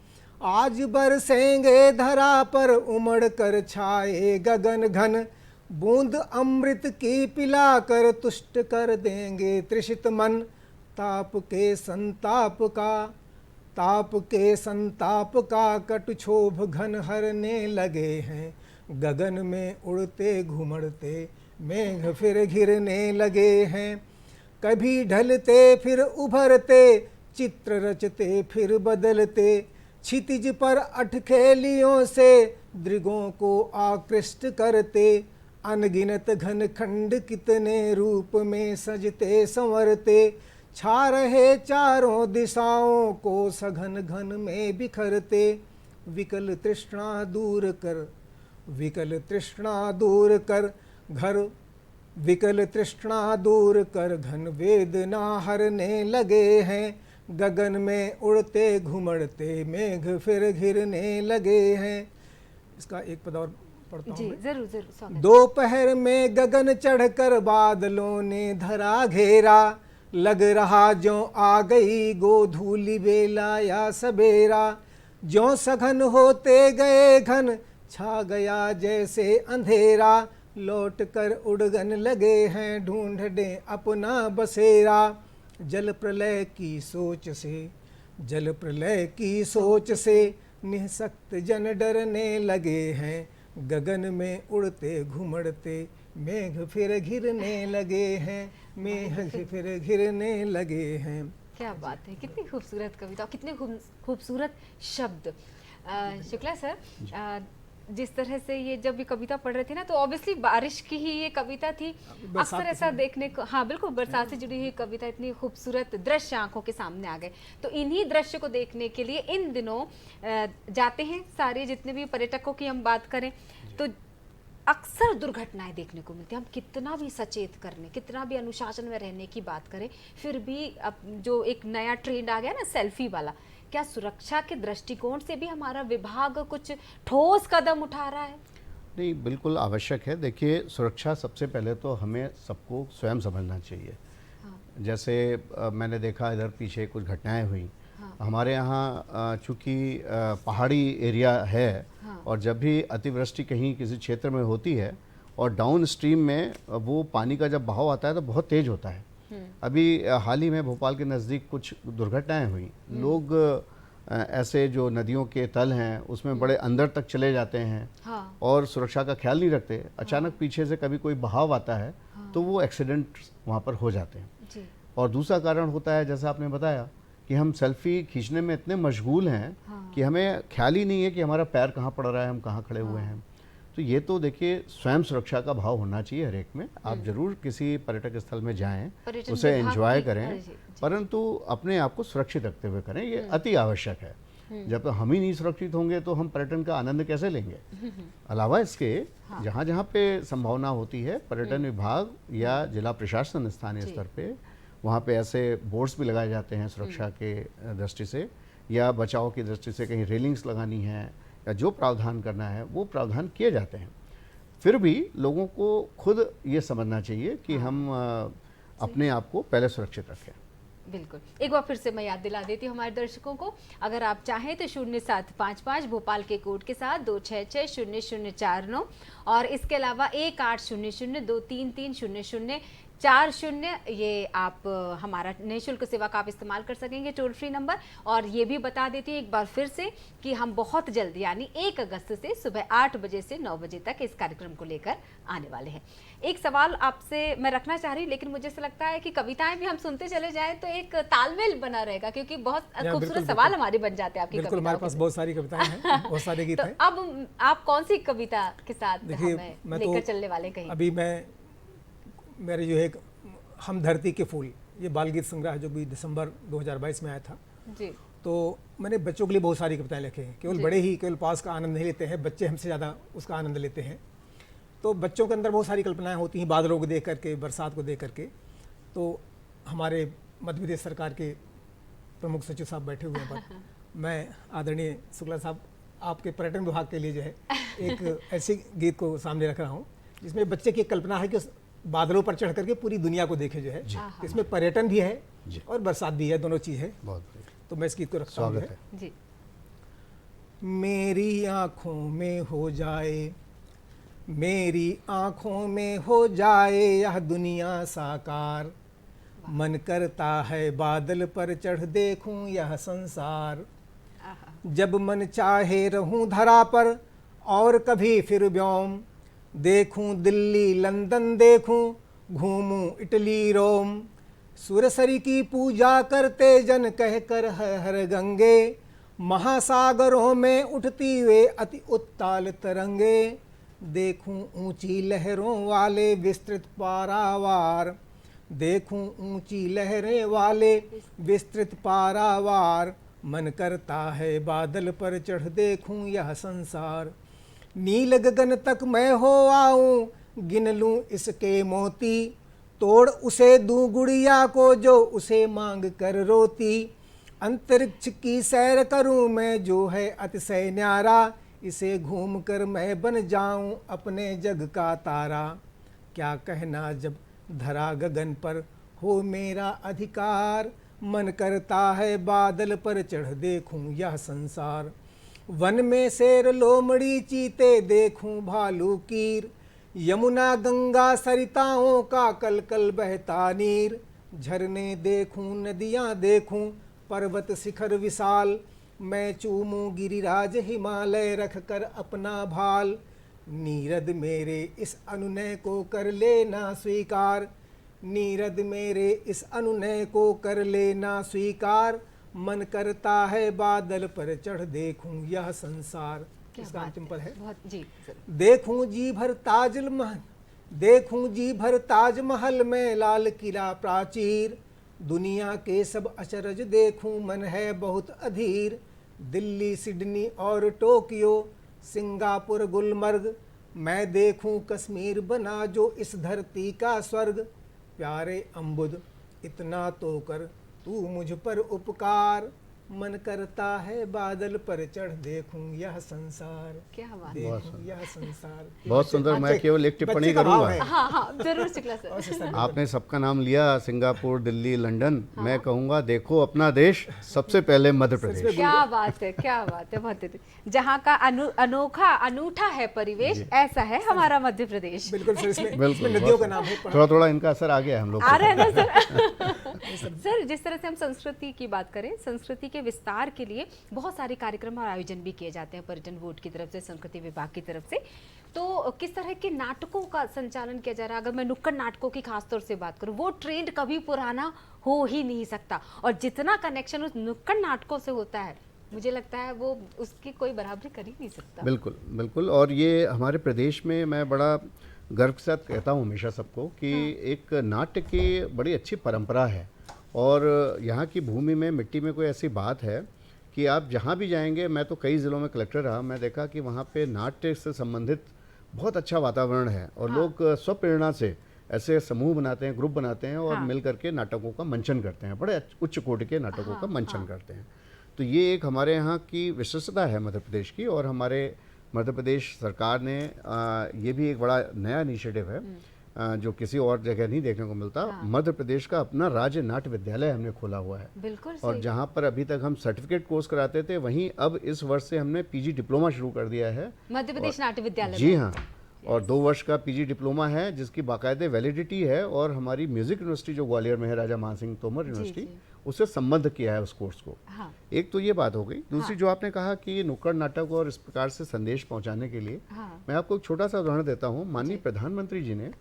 Speaker 10: आज बरसेंगे धरा पर उमड़ कर छाए गगन घन, बूंद अमृत की पिलाकर तुष्ट कर देंगे त्रिषित मन, ताप के संताप का कटुक्षोभ घन हरने लगे हैं, गगन में उड़ते घुमड़ते मेघ फिर घिरने लगे हैं। कभी ढलते फिर उभरते, चित्र रचते फिर बदलते, क्षितिज पर अटखेलियों से दृगों को आकृष्ट करते। अनगिनत घन खंड कितने रूप में सजते संवरते, छा रहे चारों दिशाओं को सघन घन में बिखरते। विकल तृष्णा दूर कर, विकल तृष्णा दूर कर घर, विकल तृष्णा दूर कर घन वेदना हरने लगे हैं। गगन में उड़ते घुमड़ते मेघ फिर घिरने लगे हैं। इसका एक पद और पढ़ता हूँ।
Speaker 1: जरूर जरूर।
Speaker 10: दोपहर में गगन चढ़कर बादलों ने धरा घेरा, लग रहा जो आ गई गोधूली बेला या सबेरा। ज्यों सघन होते गए घन, छा गया जैसे अंधेरा। लौट कर उड़गन लगे हैं, ढूंढने अपना बसेरा। जल प्रलय की सोच से, जल प्रलय की सोच से निःशक्त जन डरने लगे हैं। गगन में उड़ते घुमड़ते मेघ फिर घिरने लगे हैं, मेघ फिर घिरने लगे हैं।
Speaker 1: क्या बात है, कितनी खूबसूरत कविता, कितने खूबसूरत शब्द। शुक्ला सर, जिस तरह से ये जब ये कविता पढ़ रहे थे ना, तो ऑब्वियसली बारिश की ही ये कविता थी। अक्सर ऐसा देखने को, हाँ बिल्कुल, बरसात से जुड़ी हुई कविता, इतनी खूबसूरत दृश्य आंखों के सामने आ गए। तो इन्हीं दृश्य को देखने के लिए इन दिनों जाते हैं सारे, जितने भी पर्यटकों की हम बात करें तो अक्सर दुर्घटनाएं देखने को मिलती हैं। हम कितना भी सचेत करने, कितना भी अनुशासन में रहने की बात करें, फिर भी अब जो एक नया ट्रेंड आ गया ना सेल्फी वाला, क्या सुरक्षा के दृष्टिकोण से भी हमारा विभाग कुछ ठोस कदम उठा रहा है?
Speaker 2: नहीं, बिल्कुल आवश्यक है। देखिए, सुरक्षा सबसे पहले तो हमें सबको स्वयं समझना चाहिए। हाँ। जैसे मैंने देखा इधर पीछे कुछ घटनाएं हुई। हाँ। हमारे यहाँ चूँकि पहाड़ी एरिया है। हाँ। और जब भी अतिवृष्टि कहीं किसी क्षेत्र में होती है और डाउन स्ट्रीम में वो पानी का जब बहाव आता है तो बहुत तेज होता है। अभी हाल ही में भोपाल के नज़दीक कुछ दुर्घटनाएं हुई। लोग ऐसे जो नदियों के तल हैं उसमें बड़े अंदर तक चले जाते हैं। हाँ। और सुरक्षा का ख्याल नहीं रखते। अचानक पीछे से कभी कोई बहाव आता है। हाँ। तो वो एक्सीडेंट वहाँ पर हो जाते हैं जी। और दूसरा कारण होता है, जैसा आपने बताया, कि हम सेल्फी खींचने में इतने मशगूल हैं। हाँ। कि हमें ख्याल ही नहीं है कि हमारा पैर कहाँ पड़ रहा है, हम कहाँ खड़े हुए हैं। तो ये तो देखिए स्वयं सुरक्षा का भाव होना चाहिए हर एक में। आप जरूर किसी पर्यटक स्थल में जाएं, उसे एंजॉय करें, परंतु अपने आप को सुरक्षित रखते हुए करें। ये अति आवश्यक है। जब तक हम ही नहीं सुरक्षित होंगे तो हम पर्यटन का आनंद कैसे लेंगे? अलावा इसके जहाँ जहाँ पे संभावना होती है, पर्यटन विभाग या जिला प्रशासन स्थानीय स्तर पे, वहाँ पे ऐसे बोर्ड्स भी लगाए जाते हैं सुरक्षा के दृष्टि से या बचाव की दृष्टि से। कहीं रेलिंग्स लगानी है या जो प्रावधान करना है वो प्रावधान किए जाते हैं। फिर भी लोगों को खुद ये समझना चाहिए कि हम अपने आप को पहले सुरक्षित रखें।
Speaker 1: बिल्कुल, एक बार फिर से मैं याद दिला देती हूँ हमारे दर्शकों को, अगर आप चाहें तो 0755 भोपाल के कोड के साथ 2660049 और इसके अलावा 1800233040 ये आप हमारा निःशुल्क सेवा का आप इस्तेमाल कर सकेंगे, टोल फ्री नंबर। और ये भी बता देती हूँ एक बार फिर से कि हम बहुत जल्द यानी 1 अगस्त से सुबह 8 बजे से 9 बजे तक इस कार्यक्रम को लेकर आने वाले हैं। एक सवाल आपसे मैं रखना चाह रही हूँ, लेकिन मुझे ऐसा लगता है कि कविताएं भी हम सुनते चले जाएं तो एक तालमेल बना रहेगा, क्योंकि बहुत खूबसूरत सवाल हमारे बन जाते हैं आपकी कविताओं।
Speaker 10: हमारे पास बहुत सारी कविताएं हैं, बहुत सारे गीत हैं।
Speaker 1: अब आप कौन सी कविता के साथ हमें लेकर चलने वाले कहीं?
Speaker 10: अभी मेरे जो है हम धरती के फूल, ये बाल गीत संग्रह जो भी दिसंबर 2022 में आया था जी। तो मैंने बच्चों के लिए बहुत सारी कविताएं लिखी हैं। केवल बड़े ही केवल पास का आनंद नहीं लेते हैं, बच्चे हमसे ज़्यादा उसका आनंद लेते हैं। तो बच्चों के अंदर बहुत सारी कल्पनाएं होती हैं, बादलों को देख करके, बरसात को देख करके। तो हमारे मध्य प्रदेश सरकार के प्रमुख सचिव साहब बैठे हुए हैं पर मैं आदरणीय शुक्ला साहब आपके पर्यटन विभाग के लिए जो है एक ऐसे गीत को सामने रख रहा हूँ जिसमें बच्चे की कल्पना है कि बादलों पर चढ़ करके पूरी दुनिया को देखे जो है। इसमें पर्यटन भी है और बरसात भी है, दोनों चीज़ है। तो मैं इस गीत को रखता हूँ। मेरी आँखों में हो जाए, मेरी आँखों में हो जाए यह दुनिया साकार, मन करता है बादल पर चढ़ देखूं यह संसार। जब मन चाहे रहूं धरा पर और कभी फिर व्योम, देखूं दिल्ली लंदन देखूं, घूमूं इटली रोम। सुरसरी की पूजा करते जन कहकर हर हर गंगे, महासागरों में उठती वे अति उत्ताल तरंगे। देखूं ऊंची लहरों वाले विस्तृत पारावार, देखूं ऊंची लहरें वाले विस्तृत पारावार। मन करता है बादल पर चढ़ देखूं यह संसार। नील गगन तक मैं हो आऊं, गिन लूं इसके मोती। तोड़ उसे दूं गुड़िया को जो उसे मांग कर रोती। अंतरिक्ष की सैर करूं मैं जो है अतिशय न्यारा। इसे घूम कर मैं बन जाऊं अपने जग का तारा। क्या कहना जब धरा गगन पर हो मेरा अधिकार। मन करता है बादल पर चढ़ देखूं यह संसार। वन में शेर लोमड़ी चीते देखूं भालू कीर। यमुना गंगा सरिताओं का कल कल बहता नीर। झरने देखूं नदियां देखूं पर्वत शिखर विशाल। मैं चूमूं गिरिराज हिमालय रख कर अपना भाल। नीरद मेरे इस अनुनय को कर लेना स्वीकार। नीरद मेरे इस अनुनय को कर लेना स्वीकार। मन करता है बादल पर चढ़ देखूं यह संसार। इसका अंतिम पद है,
Speaker 1: जी
Speaker 10: देखूं जी भर ताजमहल, देखूं जी भर ताजमहल में लाल किला प्राचीर। दुनिया के सब अचरज देखूं मन है बहुत अधीर। दिल्ली सिडनी और टोक्यो सिंगापुर गुलमर्ग। मैं देखूं कश्मीर बना जो इस धरती का स्वर्ग। प्यारे अम्बुद इतना तो कर तू मुझ पर उपकार। मन करता है बादल पर चढ़ देखूं यह संसार।
Speaker 1: क्या बात,
Speaker 10: देखूं यह संसार।
Speaker 2: बहुत सुंदर। मैं केवल एक टिप्पणी करूंगा।
Speaker 1: हाँ हाँ जरूर शुक्ला सर।
Speaker 2: आपने सबका नाम लिया, सिंगापुर, दिल्ली, लंदन। मैं कहूँगा देखो अपना देश, सबसे पहले मध्य प्रदेश।
Speaker 1: क्या बात है, क्या बात है, बहुत जहाँ का अनोखा अनूठा है परिवेश, ऐसा है हमारा मध्य प्रदेश।
Speaker 10: बिल्कुल सर, इसमें
Speaker 2: बिल्कुल
Speaker 10: नदियों का नाम है।
Speaker 2: थोड़ा थोड़ा इनका असर आ गया हम लोग
Speaker 1: आ रहा है ना सर। सर जिस तरह से हम संस्कृति की बात करें, संस्कृति के विस्तार के लिए बहुत सारे कार्यक्रम और आयोजन भी किए जाते हैं पर्यटन बोर्ड की तरफ से, संस्कृति विभाग की तरफ से। तो किस तरह के नाटकों का संचालन किया जा रहा है? अगर मैं नुक्कड़ नाटकों की खासतौर से बात करूं, वो ट्रेंड कभी पुराना हो ही नहीं सकता, और जितना कनेक्शन उस नुक्कड़ नाटकों से होता है मुझे लगता है वो उसकी कोई बराबरी कर ही नहीं सकता।
Speaker 2: बिल्कुल बिल्कुल। और ये हमारे प्रदेश में मैं बड़ा गर्व के साथ कहता हूँ हमेशा सबको कि एक नाट्य की बड़ी अच्छी परंपरा है। और यहाँ की भूमि में, मिट्टी में कोई ऐसी बात है कि आप जहाँ भी जाएंगे, मैं तो कई ज़िलों में कलेक्टर रहा, मैं देखा कि वहाँ पे नाट्य से संबंधित बहुत अच्छा वातावरण है। और लोग स्वप्रेरणा से ऐसे समूह बनाते हैं, ग्रुप बनाते हैं और मिल करके नाटकों का मंचन करते हैं, बड़े उच्च कोटि के नाटकों का मंचन करते हैं। तो ये एक हमारे यहाँ की विशेषता है मध्य प्रदेश की। और हमारे मध्य प्रदेश सरकार ने ये भी एक बड़ा नया इनिशिएटिव है जो किसी और जगह नहीं देखने को मिलता। मध्य प्रदेश का अपना राज्य नाट्य विद्यालय हमने खोला हुआ है।
Speaker 1: बिल्कुल।
Speaker 2: और जहाँ पर अभी तक हम सर्टिफिकेट कोर्स कराते थे, वहीं अब इस वर्ष से हमने पीजी डिप्लोमा शुरू कर दिया है
Speaker 1: मध्य प्रदेश नाट्य विद्यालय।
Speaker 2: जी हाँ। और 2 वर्ष का पीजी डिप्लोमा है जिसकी बाकायदे वैलिडिटी है। और हमारी म्यूजिक यूनिवर्सिटी जो ग्वालियर में है, राजा मान सिंह तोमर यूनिवर्सिटी, उससे संबंध किया है उस कोर्स को। एक तो ये बात हो गई। दूसरी जो आपने कहा कि नुक्कड़ नाटक और इस प्रकार से संदेश पहुंचाने के लिए, मैं आपको एक छोटा सा उदाहरण देता हूँ। माननीय प्रधानमंत्री जी ने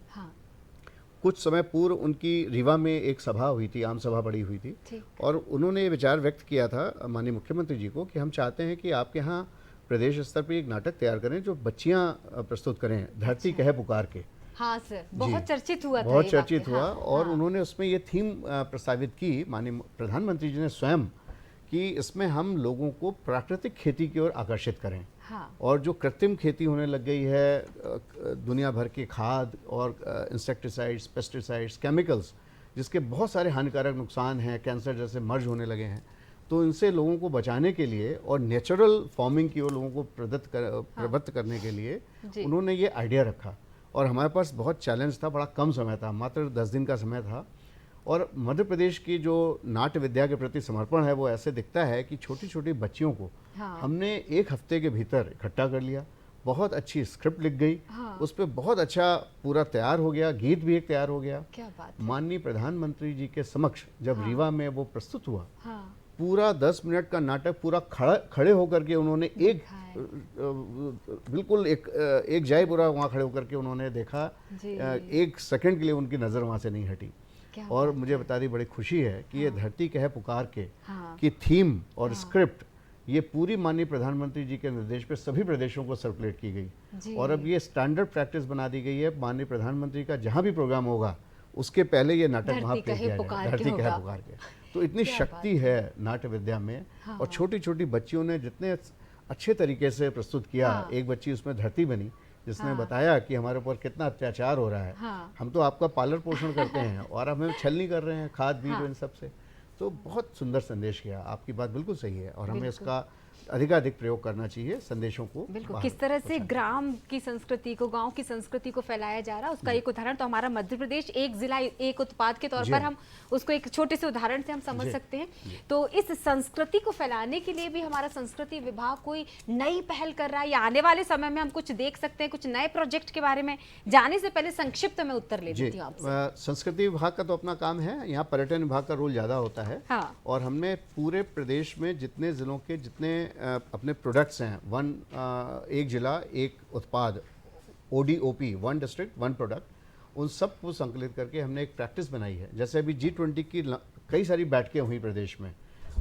Speaker 2: कुछ समय पूर्व उनकी रीवा में एक सभा हुई थी, आम सभा बड़ी हुई थी, और उन्होंने ये विचार व्यक्त किया था माननीय मुख्यमंत्री जी को कि हम चाहते हैं कि आपके यहाँ प्रदेश स्तर पर एक नाटक तैयार करें जो बच्चियाँ प्रस्तुत करें, धरती कहे पुकार के।
Speaker 1: हाँ सर, बहुत चर्चित हुआ था,
Speaker 2: बहुत चर्चित हुआ। और उन्होंने उसमें ये थीम प्रस्तावित की माननीय प्रधानमंत्री जी ने स्वयं, कि इसमें हम लोगों को प्राकृतिक खेती की ओर आकर्षित करें। और जो कृत्रिम खेती होने लग गई है, दुनिया भर के खाद और इंसेक्टिसाइड्स, पेस्टिसाइड्स, केमिकल्स, जिसके बहुत सारे हानिकारक नुकसान हैं, कैंसर जैसे मर्ज होने लगे हैं, तो इनसे लोगों को बचाने के लिए और नेचुरल फार्मिंग की ओर लोगों को प्रवृत्त करने के लिए उन्होंने ये आइडिया रखा। और हमारे पास बहुत चैलेंज था, बड़ा कम समय था, मात्र 10 दिन का समय था। और मध्य प्रदेश की जो नाट्य विद्या के प्रति समर्पण है वो ऐसे दिखता है कि छोटी छोटी बच्चियों को हमने 1 हफ्ते के भीतर इकट्ठा कर लिया, बहुत अच्छी स्क्रिप्ट लिख गई, उस पर बहुत अच्छा पूरा तैयार हो गया, गीत भी एक तैयार हो गया।
Speaker 1: क्या बात।
Speaker 2: माननीय प्रधानमंत्री जी के समक्ष जब रीवा में वो प्रस्तुत हुआ, पूरा 10 मिनट का नाटक पूरा खड़े होकर के उन्होंने बिल्कुल एक जाए पूरा वहाँ खड़े होकर के उन्होंने देखा, एक सेकंड के लिए उनकी नज़र वहाँ से नहीं हटी। और मुझे बता दी बड़ी खुशी है कि ये धरती कहे पुकार के की थीम और स्क्रिप्ट ये पूरी माननीय प्रधानमंत्री जी के निर्देश पे सभी प्रदेशों को सर्कुलेट की गई और अब ये स्टैंडर्ड प्रैक्टिस बना दी गई है। माननीय प्रधानमंत्री का जहाँ भी प्रोग्राम होगा उसके पहले ये नाटक वहाँ पेश किया जाएगा, धरती कहे पुकार के। तो इतनी शक्ति है नाट्य विद्या में। और छोटी छोटी बच्चियों ने जितने अच्छे तरीके से प्रस्तुत किया, एक बच्ची उसमें धरती बनी जिसने बताया कि हमारे ऊपर कितना अत्याचार हो रहा है, हम तो आपका पालन पोषण करते हैं और हमें छल नहीं कर रहे हैं खाद बीज इन सब से। तो बहुत सुंदर संदेश किया, आपकी बात बिल्कुल सही है और हमें इसका अधिकाधिक प्रयोग करना चाहिए संदेशों को।
Speaker 1: बिल्कुल, किस तरह से ग्राम की संस्कृति को, गांव की संस्कृति को फैलाया जा रहा है उसका एक उदाहरण तो हमारा मध्य प्रदेश एक जिला एक उत्पाद के तौर पर हम उसको एक छोटे से उदाहरण से हम समझ सकते हैं। तो इस संस्कृति को फैलाने के लिए भी हमारा संस्कृति विभाग कोई नई पहल कर रहा है या आने वाले समय में हम कुछ देख सकते हैं, कुछ नए प्रोजेक्ट के बारे में जाने से पहले संक्षिप्त में उत्तर ले लेती हूँ आपसे।
Speaker 2: संस्कृति विभाग का तो अपना काम है, यहाँ पर्यटन विभाग का रोल ज्यादा होता है। और हमने पूरे प्रदेश में जितने जिलों के जितने अपने प्रोडक्ट्स हैं, एक जिला एक उत्पाद, ODOP, one district one product, उन सब को संकलित करके हमने एक प्रैक्टिस बनाई है। जैसे अभी G20 की कई सारी बैठकें हुई प्रदेश में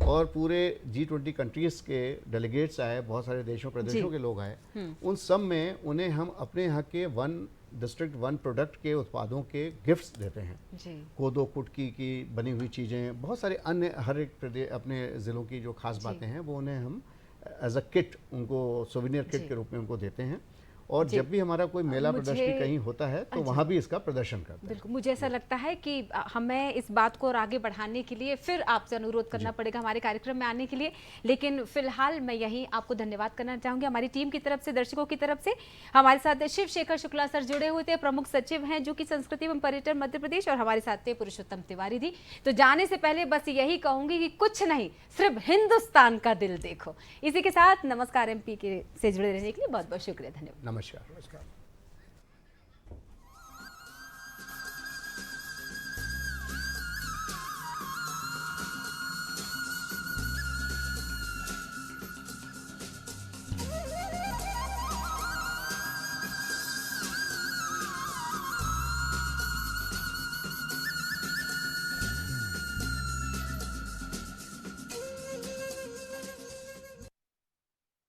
Speaker 2: और पूरे G20 कंट्रीज़ के डेलीगेट्स आए, बहुत सारे देशों प्रदेशों के लोग आए। उन सब में उन्हें हम अपने यहाँ के वन डिस्ट्रिक्ट वन प्रोडक्ट के उत्पादों के गिफ्ट्स देते हैं। कोदो कुटकी की बनी हुई चीज़ें, बहुत सारे अन्य हर एक प्रदेश अपने ज़िलों की जो खास बातें हैं वो उन्हें हम एज अ किट, उनको सोवेनियर किट के रूप में उनको देते हैं। और जब भी हमारा कोई मेला प्रदर्शनी कहीं होता है तो वहाँ भी इसका प्रदर्शन करते हैं।
Speaker 1: बिल्कुल, मुझे ऐसा लगता है कि हमें इस बात को और आगे बढ़ाने के लिए फिर आपसे अनुरोध करना पड़ेगा हमारे कार्यक्रम में आने के लिए। लेकिन फिलहाल मैं यही आपको धन्यवाद करना चाहूँगी हमारी टीम की तरफ से, दर्शकों की तरफ से। हमारे साथ शिव शेखर शुक्ला सर जुड़े हुए थे, प्रमुख सचिव हैं जो कि संस्कृति एवं पर्यटन मध्य प्रदेश, और हमारे साथ थे पुरुषोत्तम तिवारी जी। तो जाने से पहले बस यही कहूँगी कि कुछ नहीं, सिर्फ हिंदुस्तान का दिल देखो। इसी के साथ नमस्कार MP के से जुड़े रहने के लिए बहुत बहुत शुक्रिया, धन्यवाद।
Speaker 2: नमस्कार।